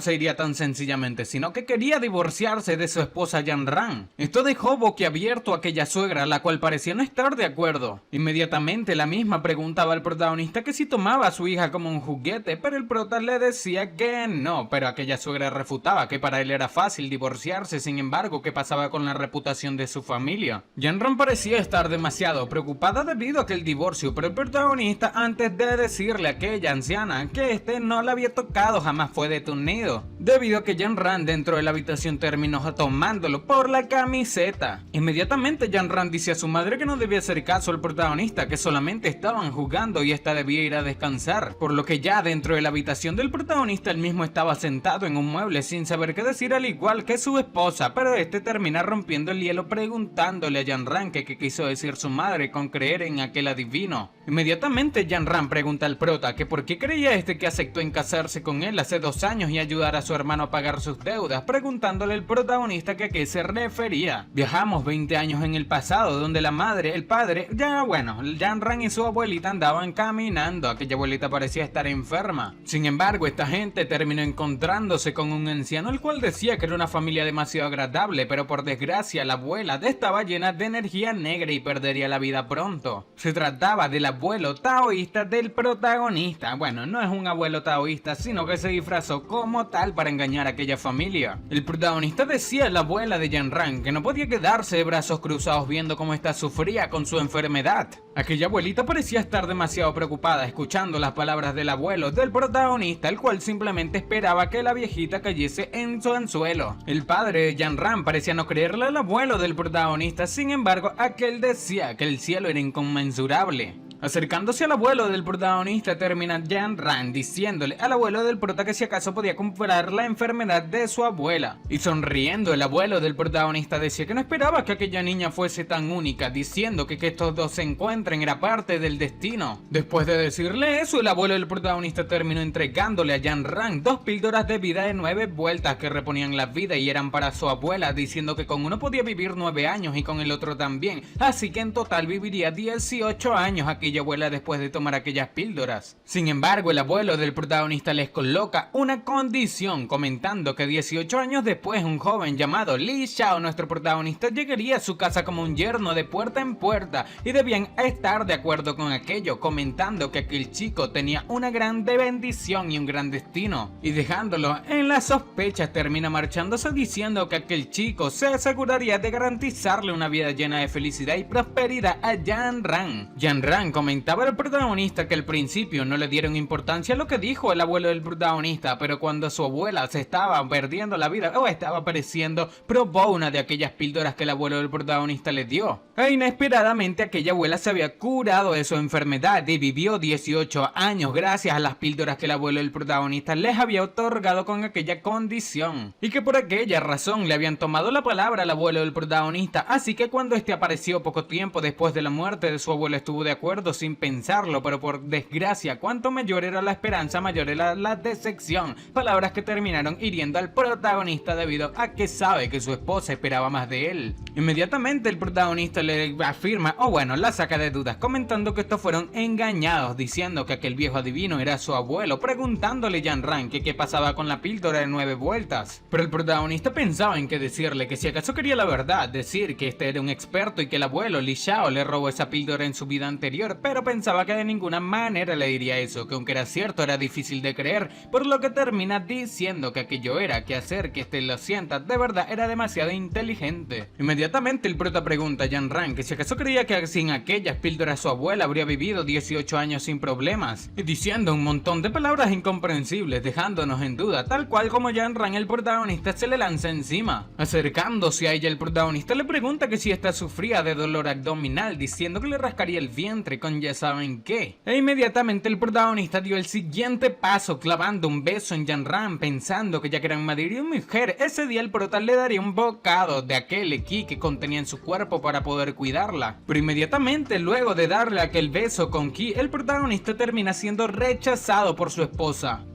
se iría tan sencillamente, sino que quería divorciarse de su esposa Yang Ran. Esto dejó boquiabierto a aquella suegra, la cual parecía no estar de acuerdo. Inmediatamente la misma preguntaba al protagonista que si tomaba a su hija como un juguete, pero el prota le decía que no, pero aquella suegra refutaba que para él era fácil divorciarse. Sin embargo, ¿qué pasaba con la reputación de su familia? Yang Ran parecía estar demasiado preocupada debido a aquel divorcio, pero el protagonista, antes de decirle a aquella anciana que no la había tocado, jamás fue detenido, debido a que Yang Ran dentro de la habitación terminó tomándolo por la camiseta. Inmediatamente Yang Ran dice a su madre que no debía hacer caso al protagonista, que solamente estaban jugando y esta debía ir a descansar, por lo que ya dentro de la habitación del protagonista él mismo estaba sentado en un mueble sin saber qué decir, al igual que su esposa, pero termina rompiendo el hielo preguntándole a Yanran que qué quiso decir su madre con creer en aquel adivino. Inmediatamente Yanran pregunta al prota que por qué creía que aceptó en casarse con él hace 2 años y ayudar a su hermano a pagar sus deudas, preguntándole el protagonista que a qué se refería. Viajamos 20 años en el pasado, donde la madre, el padre, Yanran y su abuelita andaban caminando. Aquella abuelita parecía estar enferma. Sin embargo, esta gente terminó encontrándose con un anciano, el cual decía que era una familia demasiado agradable, pero por desgracia la abuela estaba llena de energía negra y perdería la vida pronto. Se trataba del abuelo taoísta del protagonista. Bueno, no es un abuelo taoísta, sino que se disfrazó como tal para engañar a aquella familia. El protagonista decía a la abuela de Yanran que no podía quedarse de brazos cruzados viendo cómo ésta sufría con su enfermedad. Aquella abuelita parecía estar demasiado preocupada escuchando las palabras del abuelo del protagonista, el cual simplemente esperaba que la viejita cayese en su anzuelo. El padre de Yanran parecía no creerle al abuelo del protagonista, sin embargo, aquel decía que el cielo era inconmensurable. Acercándose al abuelo del protagonista, termina Yanran diciéndole al abuelo del prota que si acaso podía comprar la enfermedad de su abuela. Y sonriendo, el abuelo del protagonista decía que no esperaba que aquella niña fuese tan única, diciendo que estos dos se encuentren era parte del destino. Después de decirle eso, el abuelo del protagonista terminó entregándole a Yanran 2 píldoras de vida de 9 vueltas que reponían la vida y eran para su abuela, diciendo que con uno podía vivir 9 años y con el otro también, así que en total viviría 18 años aquella abuela después de tomar aquellas píldoras. Sin embargo, el abuelo del protagonista les coloca una condición, comentando que 18 años después un joven llamado Li Xiao, nuestro protagonista, llegaría a su casa como un yerno de puerta en puerta y debían estar de acuerdo con aquello, comentando que aquel chico tenía una grande bendición y un gran destino, y dejándolo en las sospechas termina marchándose diciendo que aquel chico se aseguraría de garantizarle una vida llena de felicidad y prosperidad a Yanran. Yanran comentaba al protagonista que al principio no le dieron importancia a lo que dijo el abuelo del protagonista, pero cuando su abuela se estaba perdiendo la vida o estaba pereciendo, probó una de aquellas píldoras que el abuelo del protagonista le dio. E inesperadamente aquella abuela se había curado de su enfermedad y vivió 18 años gracias a las píldoras que el abuelo del protagonista les había otorgado con aquella condición, y que por aquella razón le habían tomado la palabra al abuelo del protagonista, así que cuando este apareció poco tiempo después de la muerte de su abuelo estuvo de acuerdo sin pensarlo, pero por desgracia cuanto mayor era la esperanza mayor era la decepción, palabras que terminaron hiriendo al protagonista debido a que sabe que su esposa esperaba más de él. Inmediatamente el protagonista le afirma, la saca de dudas, comentando que estos fueron engañados, diciendo que aquel viejo adivino era su abuelo, preguntándole a Yanran que qué pasaba con la píldora de 9 vueltas. Pero el protagonista pensaba en que decirle que si acaso quería la verdad, decir que este era un experto y que el abuelo Li Xiao le robó esa píldora en su vida anterior, pero pensaba que de ninguna manera le diría eso, que aunque era cierto era difícil de creer, por lo que termina diciendo que aquello era que hacer que este lo sienta de verdad era demasiado inteligente. Inmediatamente el prota pregunta a Yanran que si acaso creía que sin aquellas píldoras su abuela habría vivido 18 años sin problemas, y diciendo un montón de palabras incomprensibles, dejándonos en duda, tal cual como Yanran el protagonista se le lanza encima. Acercándose a ella, el protagonista le pregunta que si esta sufría de dolor abdominal, diciendo que le rascaría el vientre con ya saben qué. E inmediatamente el protagonista dio el siguiente paso, clavando un beso en Yanran, pensando que ya que eran marido y mujer, ese día el prota le daría un bocado de aquel ki que contenía en su cuerpo para poder cuidarla. Pero inmediatamente luego de darle aquel beso con ki, el protagonista termina siendo rechazado por su esposa,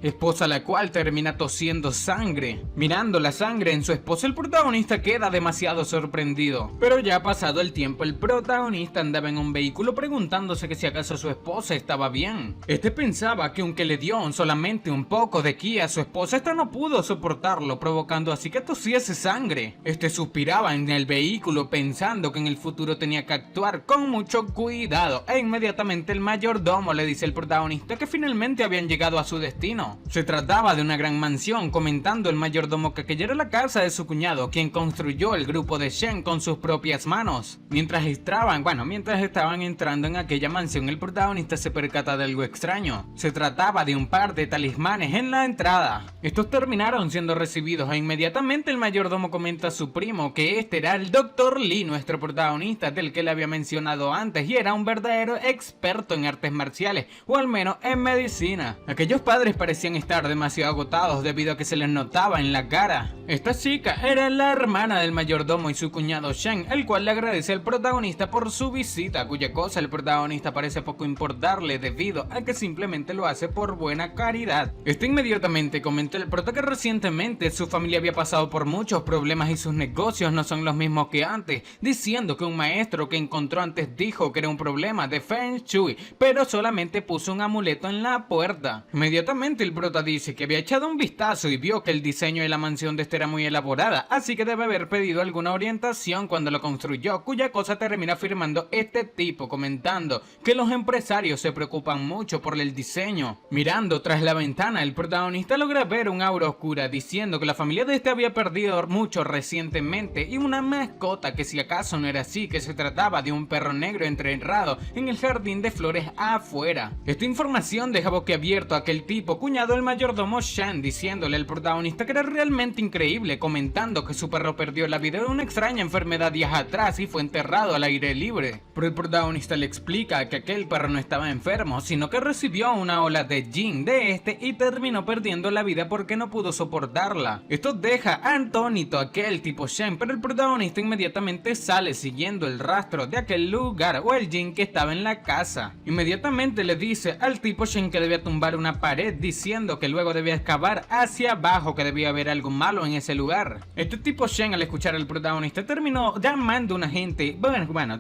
la cual termina tosiendo sangre. Mirando la sangre en su esposa, el protagonista queda demasiado sorprendido. Pero ya pasado el tiempo, el protagonista andaba en un vehículo preguntándose que si acaso su esposa estaba bien. Este pensaba que aunque le dio solamente un poco de ki a su esposa, esta no pudo soportarlo, provocando así que tosiese sangre. Este suspiraba en el vehículo pensando que en el futuro tenía que actuar con mucho cuidado, e inmediatamente el mayordomo le dice al protagonista que finalmente habían llegado a su destino. Se trataba de una gran mansión, comentando el mayordomo que aquella era la casa de su cuñado, quien construyó el grupo de Shen con sus propias manos. Mientras estaban entrando en aquella aquella mansión el protagonista se percata de algo extraño. Se trataba de un par de talismanes en la entrada. Estos terminaron siendo recibidos e inmediatamente el mayordomo comenta a su primo que este era el Dr. Lee, nuestro protagonista del que le había mencionado antes, y era un verdadero experto en artes marciales, o al menos en medicina. Aquellos padres parecían estar demasiado agotados debido a que se les notaba en la cara. Esta chica era la hermana del mayordomo y su cuñado Shen, el cual le agradece al protagonista por su visita, cuya cosa el protagonista parece poco importarle debido a que simplemente lo hace por buena caridad. Este inmediatamente comentó el prota que recientemente su familia había pasado por muchos problemas y sus negocios no son los mismos que antes, diciendo que un maestro que encontró antes dijo que era un problema de Feng Shui, pero solamente puso un amuleto en la puerta. Inmediatamente el prota dice que había echado un vistazo y vio que el diseño de la mansión de este era muy elaborada, así que debe haber pedido alguna orientación cuando lo construyó, cuya cosa termina afirmando este tipo, comentando que los empresarios se preocupan mucho por el diseño. Mirando tras la ventana, el protagonista logra ver un aura oscura diciendo que la familia de este había perdido mucho recientemente y una mascota que si acaso no era así, que se trataba de un perro negro enterrado en el jardín de flores afuera. Esta información deja boquiabierto a aquel tipo, cuñado del mayordomo Shan, diciéndole al protagonista que era realmente increíble, comentando que su perro perdió la vida de una extraña enfermedad días atrás y fue enterrado al aire libre. Pero el protagonista le explica que aquel perro no estaba enfermo, sino que recibió una ola de jin de este y terminó perdiendo la vida porque no pudo soportarla. Esto deja atónito a aquel tipo Shen, pero el protagonista inmediatamente sale siguiendo el rastro de aquel lugar o el jin que estaba en la casa. Inmediatamente le dice al tipo Shen que debía tumbar una pared, diciendo que luego debía excavar hacia abajo, que debía haber algo malo en ese lugar. Este tipo Shen, al escuchar al protagonista, terminó llamando a una gente,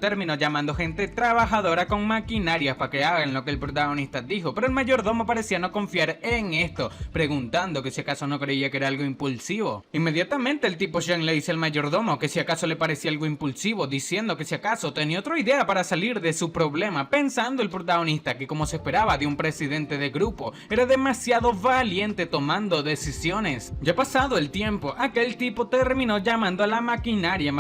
terminó llamando gente trabajadora con maquinarias para que hagan lo que el protagonista dijo, pero el mayordomo parecía no confiar en esto, preguntando que si acaso no creía que era algo impulsivo. Inmediatamente el tipo Shen le dice al mayordomo que si acaso le parecía algo impulsivo, diciendo que si acaso tenía otra idea para salir de su problema, pensando el protagonista que, como se esperaba de un presidente de grupo, era demasiado valiente tomando decisiones. Ya pasado el tiempo, aquel tipo terminó llamando a la maquinaria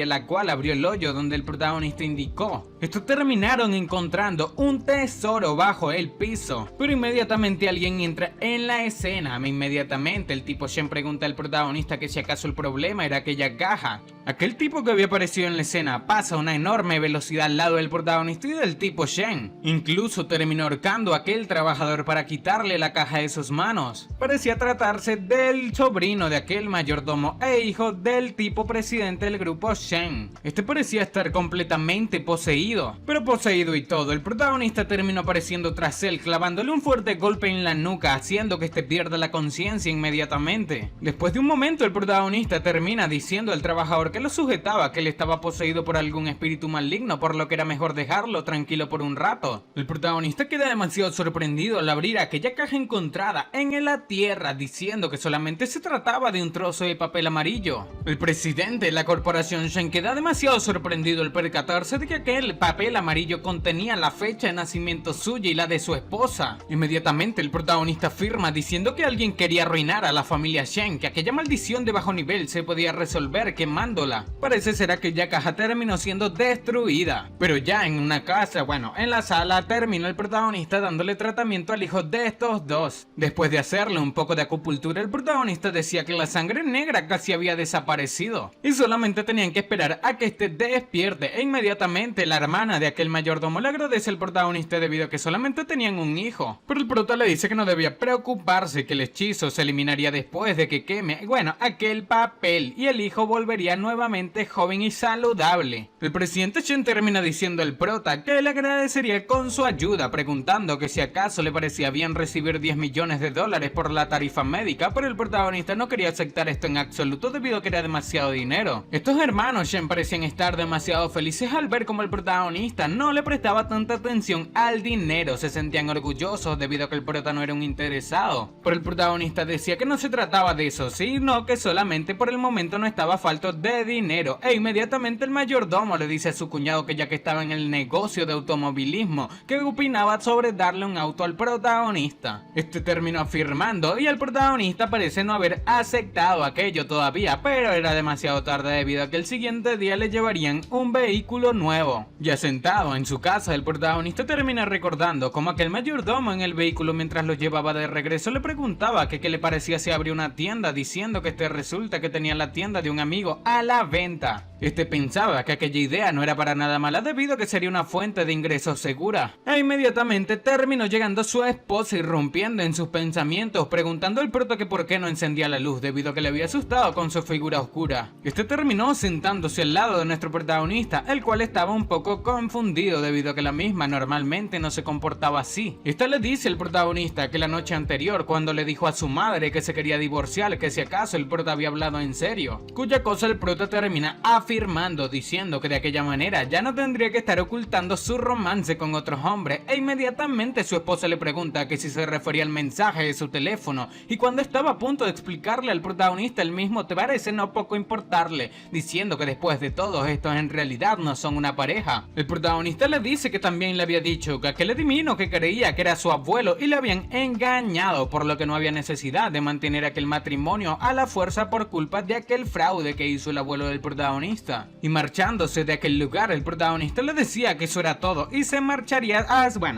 la cual abrió el hoyo donde el protagonista indicó. Estos terminaron encontrando un tesoro bajo el piso, pero inmediatamente alguien entra en la escena. Inmediatamente el tipo Shen pregunta al protagonista que si acaso el problema era aquella caja. Aquel tipo que había aparecido en la escena pasa a una enorme velocidad al lado del protagonista y del tipo Shen. Incluso terminó ahorcando a aquel trabajador para quitarle la caja de sus manos. Parecía tratarse del sobrino de aquel mayordomo e hijo del tipo presidente del grupo Shen. Este parecía estar completamente poseído, pero poseído y todo, el protagonista terminó apareciendo tras él, clavándole un fuerte golpe en la nuca, haciendo que este pierda la conciencia inmediatamente. Después de un momento, el protagonista termina diciendo al trabajador que lo sujetaba que él estaba poseído por algún espíritu maligno, por lo que era mejor dejarlo tranquilo por un rato. El protagonista queda demasiado sorprendido al abrir aquella caja encontrada en la tierra, diciendo que solamente se trataba de un trozo de papel amarillo. El presidente de la corporación Shen queda demasiado sorprendido al percatarse de que aquel papel amarillo contenía la fecha de nacimiento suya y la de su esposa. Inmediatamente el protagonista afirma diciendo que alguien quería arruinar a la familia Shen, que aquella maldición de bajo nivel se podía resolver quemándola. Parece ser que aquella caja terminó siendo destruida, pero ya en una casa, en la sala, terminó el protagonista dándole tratamiento al hijo de estos dos. Después de hacerle un poco de acupuntura, el protagonista decía que la sangre negra casi había desaparecido y solamente tenían que esperar a que este despierte, e inmediatamente la hermana de aquel mayordomo le agradece al protagonista debido a que solamente tenían un hijo, pero el prota le dice que no debía preocuparse, que el hechizo se eliminaría después de que queme aquel papel y el hijo volvería nuevamente joven y saludable. El presidente Shen termina diciendo al prota que le agradecería con su ayuda, preguntando que si acaso le parecía bien recibir 10 millones de dólares por la tarifa médica, pero el protagonista no quería aceptar esto en absoluto debido a que era demasiado dinero. Estos hermanos Shen parecían estar demasiado felices al ver como el protagonista no le prestaba tanta atención al dinero, se sentían orgullosos debido a que el prota no era un interesado, pero el protagonista decía que no se trataba de eso, sino que solamente por el momento no estaba falto de dinero, e inmediatamente el mayordomo le dice a su cuñado que ya que estaba en el negocio de automovilismo, que opinaba sobre darle un auto al protagonista. Este terminó afirmando y el protagonista parece no haber aceptado aquello todavía, pero era demasiado tarde debido a que el siguiente día le llevarían un vehículo nuevo. Ya sentado en su casa, casa, el protagonista termina recordando cómo aquel mayordomo en el vehículo mientras lo llevaba de regreso le preguntaba que qué le parecía si abría una tienda, diciendo que resulta que tenía la tienda de un amigo a la venta. Pensaba que aquella idea no era para nada mala debido a que sería una fuente de ingresos segura. E inmediatamente terminó llegando su esposa irrumpiendo en sus pensamientos, preguntando al prota que por qué no encendía la luz debido a que le había asustado con su figura oscura. Terminó sentándose al lado de nuestro protagonista, el cual estaba un poco confundido debido a que la misma normalmente no se comportaba así. Le dice al protagonista que la noche anterior, cuando le dijo a su madre que se quería divorciar, que si acaso el prota había hablado en serio, cuya cosa el prota termina afirmando, diciendo que de aquella manera ya no tendría que estar ocultando su romance con otros hombres, e inmediatamente su esposa le pregunta que si se refería al mensaje de su teléfono, y cuando estaba a punto de explicarle al protagonista el mismo te parece no poco importarle, diciendo que después de todo estos en realidad no son una pareja. El protagonista le dice que también le había dicho que aquel adivino que creía que era su abuelo y le habían engañado, por lo que no había necesidad de mantener aquel matrimonio a la fuerza por culpa de aquel fraude que hizo el abuelo del protagonista. Y marchándose de aquel lugar, el protagonista le decía que eso era todo y se marcharía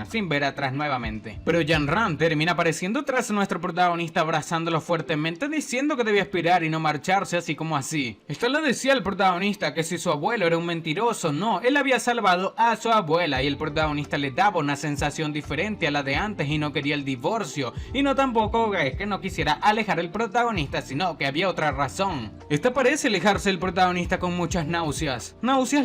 sin ver atrás nuevamente. Pero Jan-Ran termina apareciendo tras nuestro protagonista abrazándolo fuertemente, diciendo que debía esperar y no marcharse así como así. Le decía al protagonista que si su abuelo era un mentiroso, no, él había salvado a su abuela, y el protagonista le daba una sensación diferente a la de antes y no quería el divorcio, y no tampoco es que no quisiera alejar al protagonista, sino que había otra razón. Parece alejarse del protagonista con muchas náuseas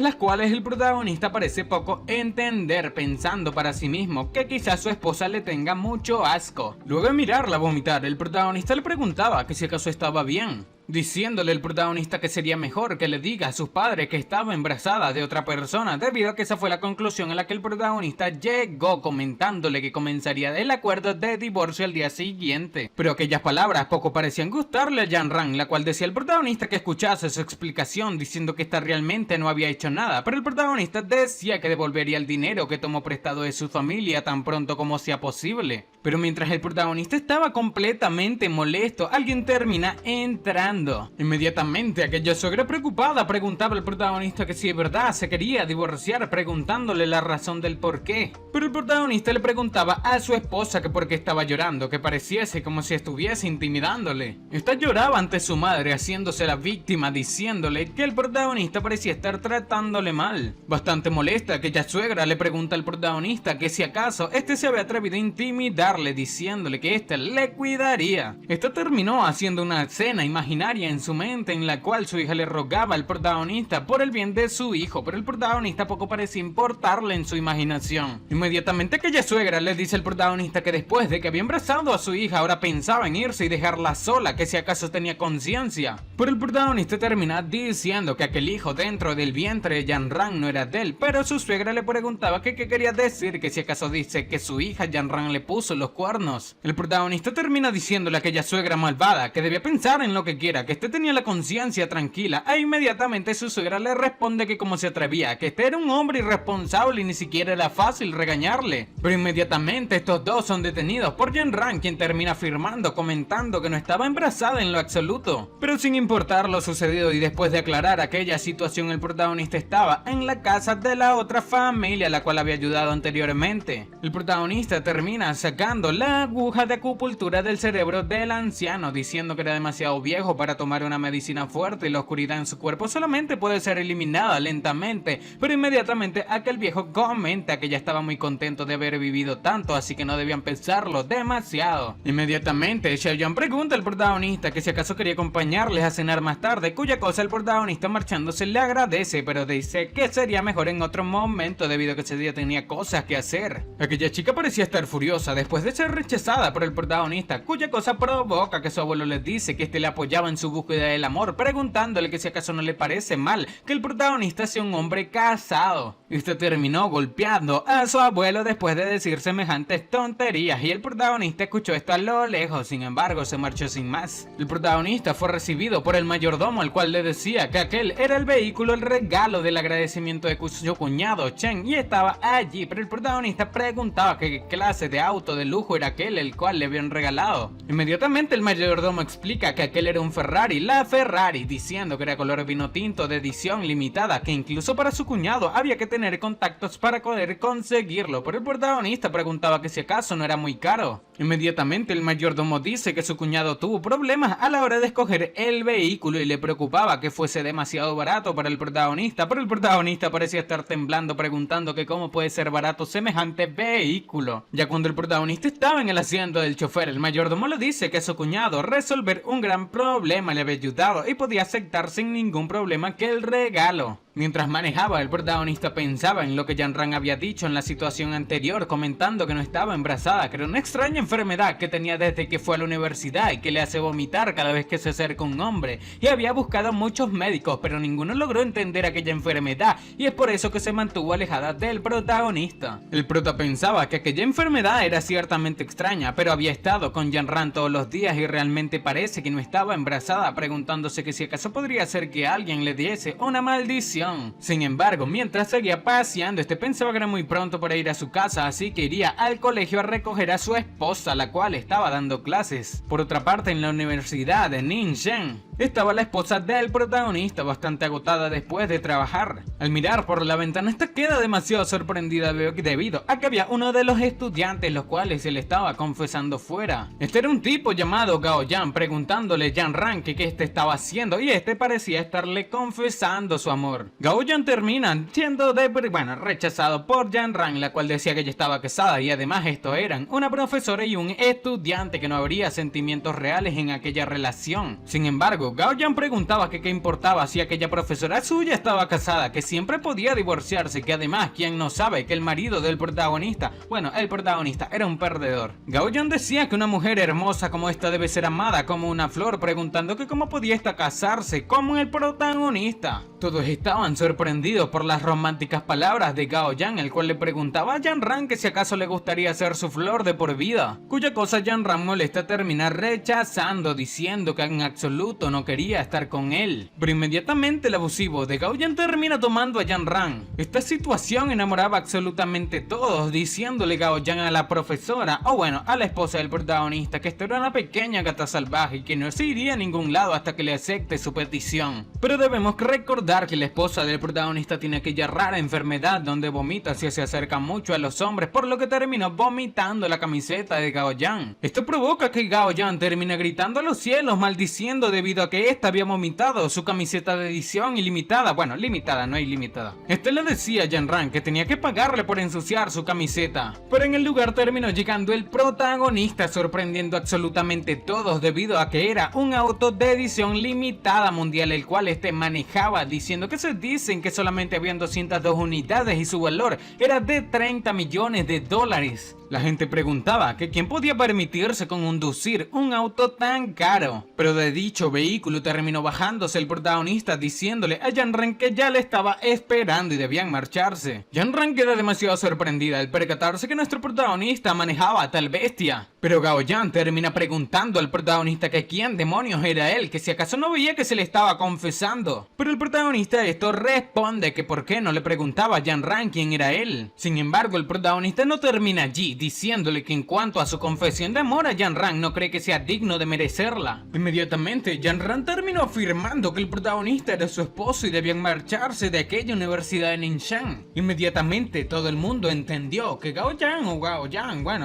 las cuales el protagonista parece poco entender, pensando para sí mismo que quizás su esposa le tenga mucho asco. Luego de mirarla vomitar, el protagonista le preguntaba que si acaso estaba bien, diciéndole el protagonista que sería mejor que le diga a sus padres que estaba embarazada de otra persona, debido a que esa fue la conclusión a la que el protagonista llegó, comentándole que comenzaría el acuerdo de divorcio al día siguiente. Pero aquellas palabras poco parecían gustarle a Jan-Ran, la cual decía al protagonista que escuchase su explicación, diciendo que esta realmente no había hecho nada, pero el protagonista decía que devolvería el dinero que tomó prestado de su familia tan pronto como sea posible. Pero mientras el protagonista estaba completamente molesto, alguien termina entrando. Inmediatamente aquella suegra preocupada preguntaba al protagonista que si de verdad se quería divorciar, preguntándole la razón del por qué. Pero el protagonista le preguntaba a su esposa que por qué estaba llorando, que pareciese como si estuviese intimidándole. Esta lloraba ante su madre, haciéndose la víctima, diciéndole que el protagonista parecía estar tratándole mal. Bastante molesta, aquella suegra le pregunta al protagonista que si acaso se había atrevido a intimidarle, diciéndole que le cuidaría. Terminó haciendo una cena imaginaria en su mente en la cual su hija le rogaba al protagonista por el bien de su hijo, pero el protagonista poco parecía importarle en su imaginación. Inmediatamente aquella suegra le dice al protagonista que después de que había embarazado a su hija ahora pensaba en irse y dejarla sola, que si acaso tenía conciencia. Pero el protagonista termina diciendo que aquel hijo dentro del vientre de Jan-Ran no era de él, pero su suegra le preguntaba que qué quería decir, que si acaso dice que su hija Jan-Ran le puso los cuernos. El protagonista termina diciéndole a aquella suegra malvada que debía pensar en lo que quiera, que tenía la conciencia tranquila, e inmediatamente su suegra le responde que como se atrevía, que era un hombre irresponsable y ni siquiera era fácil regañarle. Pero inmediatamente estos dos son detenidos por Jan-Ran, quien termina afirmando, comentando que no estaba embarazada en lo absoluto. Pero sin importar lo sucedido y después de aclarar aquella situación, el protagonista estaba en la casa de la otra familia a la cual había ayudado anteriormente. El protagonista termina sacando la aguja de acupuntura del cerebro del anciano, diciendo que era demasiado viejo para tomar una medicina fuerte y la oscuridad en su cuerpo solamente puede ser eliminada lentamente, pero inmediatamente aquel viejo comenta que ya estaba muy contento de haber vivido tanto, así que no debían pensarlo demasiado. Inmediatamente Xiaoyan pregunta al protagonista que si acaso quería acompañarles a cenar más tarde, cuya cosa el protagonista marchándose le agradece, pero dice que sería mejor en otro momento debido a que ese día tenía cosas que hacer. Aquella chica parecía estar furiosa después de ser rechazada por el protagonista, cuya cosa provoca que su abuelo le dice que le apoyaba en su búsqueda del amor, preguntándole que si acaso no le parece mal que el protagonista sea un hombre casado. Terminó golpeando a su abuelo después de decir semejantes tonterías, y el protagonista escuchó esto a lo lejos, sin embargo se marchó sin más. El protagonista fue recibido por el mayordomo, al cual le decía que aquel era el vehículo, el regalo del agradecimiento de su cuñado Chen, y estaba allí, pero el protagonista preguntaba que qué clase de auto de lujo era aquel el cual le habían regalado. Inmediatamente el mayordomo explica que aquel era un Ferrari, la Ferrari, diciendo que era color vino tinto de edición limitada, que incluso para su cuñado había que tener tener contactos para poder conseguirlo, pero el protagonista preguntaba que si acaso no era muy caro. Inmediatamente el mayordomo dice que su cuñado tuvo problemas a la hora de escoger el vehículo y le preocupaba que fuese demasiado barato para el protagonista, pero el protagonista parecía estar temblando preguntando que cómo puede ser barato semejante vehículo. Ya cuando el protagonista estaba en el asiento del chofer, el mayordomo le dice que a su cuñado resolver un gran problema le había ayudado y podía aceptar sin ningún problema que el regalo. Mientras manejaba, el protagonista pensaba en lo que Jan-Ran había dicho en la situación anterior, comentando que no estaba embarazada, que era una extraña enfermedad que tenía desde que fue a la universidad y que le hace vomitar cada vez que se acerca un hombre, y había buscado a muchos médicos, pero ninguno logró entender aquella enfermedad, y es por eso que se mantuvo alejada del protagonista. El prota pensaba que aquella enfermedad era ciertamente extraña, pero había estado con Jan-Ran todos los días y realmente parece que no estaba embarazada, preguntándose que si acaso podría ser que alguien le diese una maldición. Sin embargo, mientras seguía paseando, pensaba que era muy pronto para ir a su casa, así que iría al colegio a recoger a su esposa, la cual estaba dando clases. Por otra parte, en la universidad de Ningxing estaba la esposa del protagonista, bastante agotada después de trabajar. Al mirar por la ventana, queda demasiado sorprendida debido a que había uno de los estudiantes los cuales se le estaba confesando fuera. Era un tipo llamado Gao Yan, preguntándole a Jan-Ran que qué estaba haciendo, y parecía estarle confesando su amor. Gao Yan termina siendo rechazado por Jan-Ran, la cual decía que ella estaba casada y además eran una profesora y un estudiante, que no habría sentimientos reales en aquella relación. Sin embargo, Gao Yan preguntaba que qué importaba si aquella profesora suya estaba casada, que siempre podía divorciarse, que además quien no sabe que el marido del protagonista, el protagonista era un perdedor. Gao Yan decía que una mujer hermosa como esta debe ser amada como una flor, preguntando que cómo podía esta casarse como el protagonista. Todos estaban sorprendidos por las románticas palabras de Gao Yan, el cual le preguntaba a Jan-Ran que si acaso le gustaría ser su flor de por vida, cuya cosa Jan-Ran molesta termina rechazando, diciendo que en absoluto no quería estar con él. Pero inmediatamente el abusivo de Gao Yan termina tomando a Jan-Ran. Esta situación enamoraba absolutamente a todos, diciéndole Gao Yan a la profesora, a la esposa del protagonista, que era una pequeña gata salvaje y que no se iría a ningún lado hasta que le acepte su petición. Pero debemos recordar que la esposa del protagonista tiene aquella rara enfermedad donde vomita si se acerca mucho a los hombres, por lo que terminó vomitando la camiseta de Gao Yan. Esto provoca que Gao Yan termine gritando a los cielos, maldiciendo debido a que esta había vomitado su camiseta de edición ilimitada. Limitada, no ilimitada. Le decía a Jan-Ran que tenía que pagarle por ensuciar su camiseta, pero en el lugar terminó llegando el protagonista, sorprendiendo absolutamente a todos debido a que era un auto de edición limitada mundial, el cual manejaba, diciendo que se dicen que solamente habían 202 unidades y su valor era de 30 millones de dólares. La gente preguntaba que quién podía permitirse conducir un auto tan caro, pero de dicho vehículo terminó bajándose el protagonista, diciéndole a Jan-Ran que ya le estaba esperando y debían marcharse. Jan-Ran queda demasiado sorprendida al percatarse que nuestro protagonista manejaba a tal bestia, pero Gao Yan termina preguntando al protagonista que quién demonios era él, que si acaso no veía que se le estaba confesando. Pero el protagonista responde que por qué no le preguntaba a Jan-Ran quién era él. Sin embargo, el protagonista no termina allí, diciéndole que en cuanto a su confesión de amor a Jan-Ran no cree que sea digno de merecerla. Inmediatamente, Jan-Ran terminó afirmando que el protagonista era su esposo y debían marcharse de aquella universidad en Ningxing. Inmediatamente todo el mundo entendió que Gao Yan,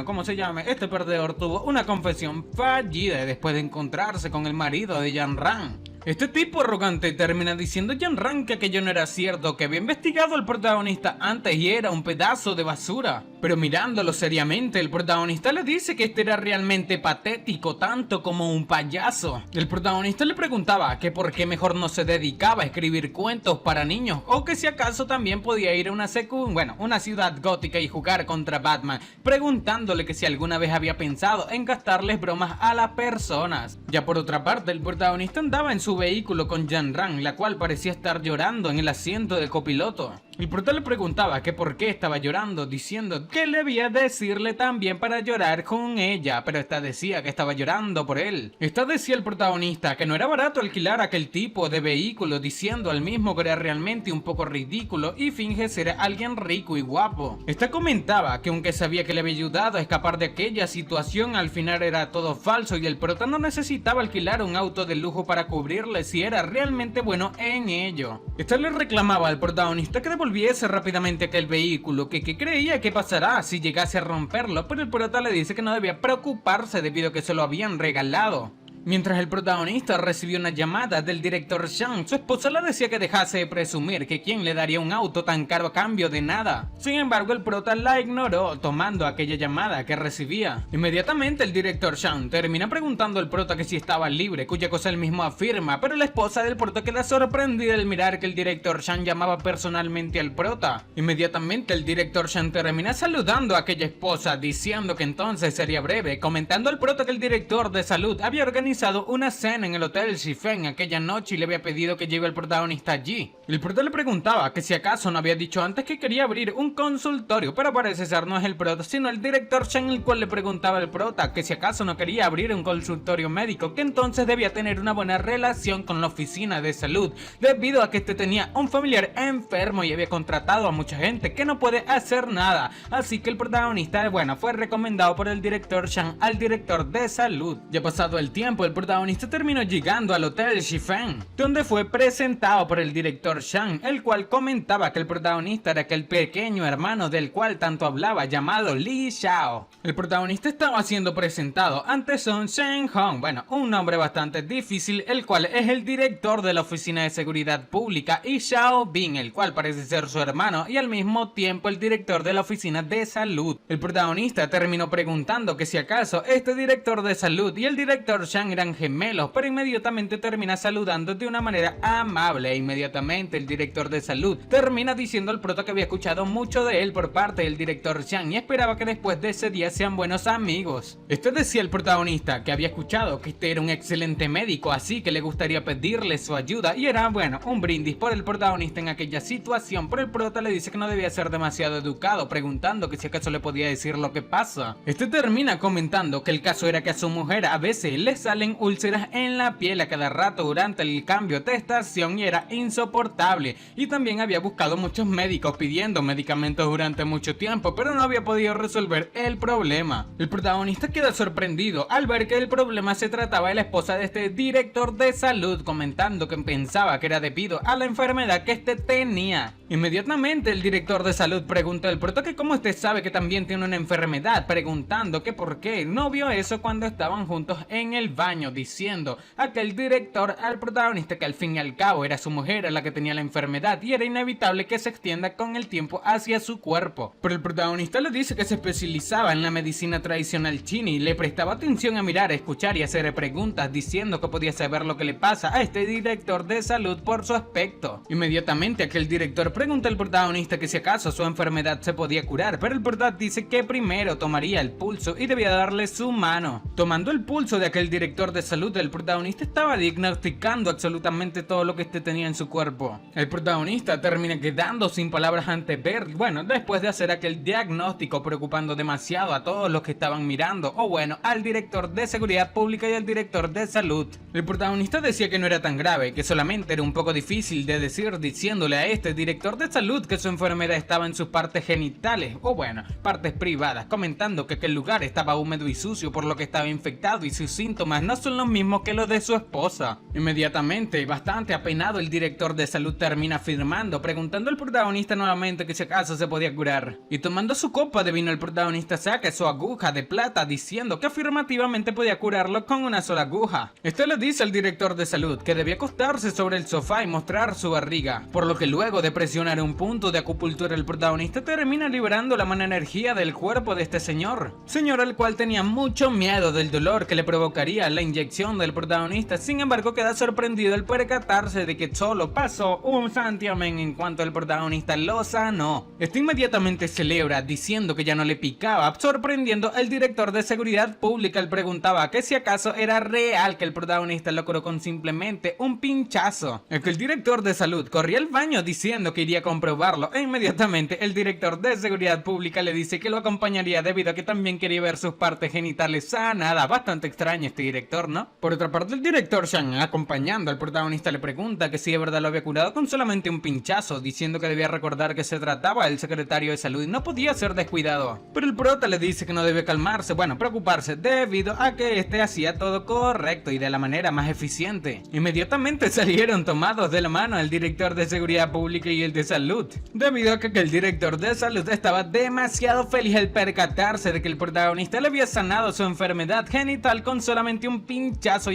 como se llame, perdedor tuvo una confesión fallida después de encontrarse con el marido de Jan-Ran. Este tipo arrogante termina diciendo a Jan-Ran que aquello no era cierto, que había investigado al protagonista antes y era un pedazo de basura. Pero mirándolo seriamente, el protagonista le dice que era realmente patético, tanto como un payaso. El protagonista le preguntaba que por qué mejor no se dedicaba a escribir cuentos para niños, o que si acaso también podía ir a una ciudad gótica y jugar contra Batman, preguntándole que si alguna vez había pensado en gastarles bromas a las personas. Ya por otra parte, el protagonista andaba en su vehículo con Jan-Ran, la cual parecía estar llorando en el asiento del copiloto. El prota le preguntaba que por qué estaba llorando, diciendo que debía decirle también para llorar con ella, pero esta decía que estaba llorando por él. Esta decía el protagonista que no era barato alquilar aquel tipo de vehículo, diciendo al mismo que era realmente un poco ridículo y finge ser alguien rico y guapo. Esta comentaba que aunque sabía que le había ayudado a escapar de aquella situación, al final era todo falso y el prota no necesitaba alquilar un auto de lujo para cubrirle si era realmente bueno en ello. Esta le reclamaba al protagonista que devolviese rápidamente aquel vehículo, que creía que pasará si llegase a romperlo, pero el prota le dice que no debía preocuparse debido a que se lo habían regalado. Mientras el protagonista recibió una llamada del director Shang, su esposa le decía que dejase de presumir que quién le daría un auto tan caro a cambio de nada. Sin embargo, el prota la ignoró, tomando aquella llamada que recibía. Inmediatamente el director Shang termina preguntando al prota que si estaba libre, cuya cosa él mismo afirma, pero la esposa del prota queda sorprendida al mirar que el director Shang llamaba personalmente al prota. Inmediatamente el director Shang termina saludando a aquella esposa, diciendo que entonces sería breve, comentando al prota que el director de salud había organizado una cena en el hotel Shifen aquella noche y le había pedido que lleve al protagonista allí. El prota le preguntaba que si acaso no había dicho antes que quería abrir un consultorio, pero parece ser no es el prota sino el director Shang el cual le preguntaba al prota que si acaso no quería abrir un consultorio médico, que entonces debía tener una buena relación con la oficina de salud, debido a que este tenía un familiar enfermo y había contratado a mucha gente que no puede hacer nada, así que el protagonista, bueno, fue recomendado por el director Shang al director de salud. Ya pasado el tiempo, el protagonista terminó llegando al hotel Shifen, donde fue presentado por el director Shang, el cual comentaba que el protagonista era aquel pequeño hermano del cual tanto hablaba, llamado Li Xiao. El protagonista estaba siendo presentado ante Sun Shen-hong, bueno, un nombre bastante difícil, el cual es el director de la oficina de seguridad pública, y Xiao Bin, el cual parece ser su hermano y al mismo tiempo el director de la oficina de salud. El protagonista terminó preguntando que si acaso este director de salud y el director Shang eran gemelos, pero inmediatamente termina saludando de una manera amable e inmediatamente el director de salud termina diciendo al prota que había escuchado mucho de él por parte del director Shang y esperaba que después de ese día sean buenos amigos. Este decía el protagonista que había escuchado que este era un excelente médico, así que le gustaría pedirle su ayuda y era, bueno, un brindis por el protagonista en aquella situación, pero el prota le dice que no debía ser demasiado educado, preguntando que si acaso le podía decir lo que pasa. Este termina comentando que el caso era que a su mujer a veces le salen úlceras en la piel a cada rato durante el cambio de estación y era insoportable, y también había buscado muchos médicos pidiendo medicamentos durante mucho tiempo, pero no había podido resolver el problema. El protagonista queda sorprendido al ver que el problema se trataba de la esposa de este director de salud, comentando que pensaba que era debido a la enfermedad que este tenía. Inmediatamente el director de salud pregunta al prota que cómo este sabe que también tiene una enfermedad, preguntando que por qué no vio eso cuando estaban juntos en el baño, diciendo aquel director al protagonista que al fin y al cabo era su mujer la que tenía la enfermedad y era inevitable que se extienda con el tiempo hacia su cuerpo. Pero el protagonista le dice que se especializaba en la medicina tradicional china y le prestaba atención a mirar, escuchar y hacer preguntas, diciendo que podía saber lo que le pasa a este director de salud por su aspecto. Inmediatamente aquel director pregunta al protagonista que si acaso su enfermedad se podía curar, pero el protagonista dice que primero tomaría el pulso y debía darle su mano. Tomando el pulso de aquel director de salud, el protagonista estaba diagnosticando absolutamente todo lo que este tenía en su cuerpo. El protagonista termina quedando sin palabras ante ver, bueno, después de hacer aquel diagnóstico, preocupando demasiado a todos los que estaban mirando, o bueno, al director de seguridad pública y al director de salud. El protagonista decía que no era tan grave, que solamente era un poco difícil de decir, diciéndole a este director de salud que su enfermedad estaba en sus partes genitales, o bueno, partes privadas, comentando que aquel lugar estaba húmedo y sucio por lo que estaba infectado y sus síntomas no son los mismos que los de su esposa. Inmediatamente, bastante apenado, el director de salud termina afirmando, preguntando al protagonista nuevamente que si acaso se podía curar. Y tomando su copa de vino, el protagonista saca su aguja de plata, diciendo que afirmativamente podía curarlo con una sola aguja. Esto le dice al director de salud que debía acostarse sobre el sofá y mostrar su barriga, por lo que luego de presionar un punto de acupuntura, el protagonista termina liberando la mala energía del cuerpo de este señor al cual tenía mucho miedo del dolor que le provocaría la inyección del protagonista. Sin embargo, queda sorprendido al percatarse de que solo pasó un santiamén en cuanto el protagonista lo sanó. Este inmediatamente celebra, diciendo que ya no le picaba, sorprendiendo al director de seguridad pública. Él preguntaba que si acaso era real que el protagonista lo curó con simplemente un pinchazo. El que el director de salud corría al baño diciendo que iría a comprobarlo, e inmediatamente el director de seguridad pública le dice que lo acompañaría debido a que también quería ver sus partes genitales sanadas. Bastante extraño este director, ¿no? Por otra parte, el director Shang, acompañando al protagonista, le pregunta que si de verdad lo había curado con solamente un pinchazo, diciendo que debía recordar que se trataba del secretario de salud y no podía ser descuidado. Pero el prota le dice que no debe calmarse, bueno, preocuparse, debido a que este hacía todo correcto y de la manera más eficiente. Inmediatamente salieron tomados de la mano el director de seguridad pública y el de salud, debido a que el director de salud estaba demasiado feliz al percatarse de que el protagonista le había sanado su enfermedad genital con solamente un pinchazo.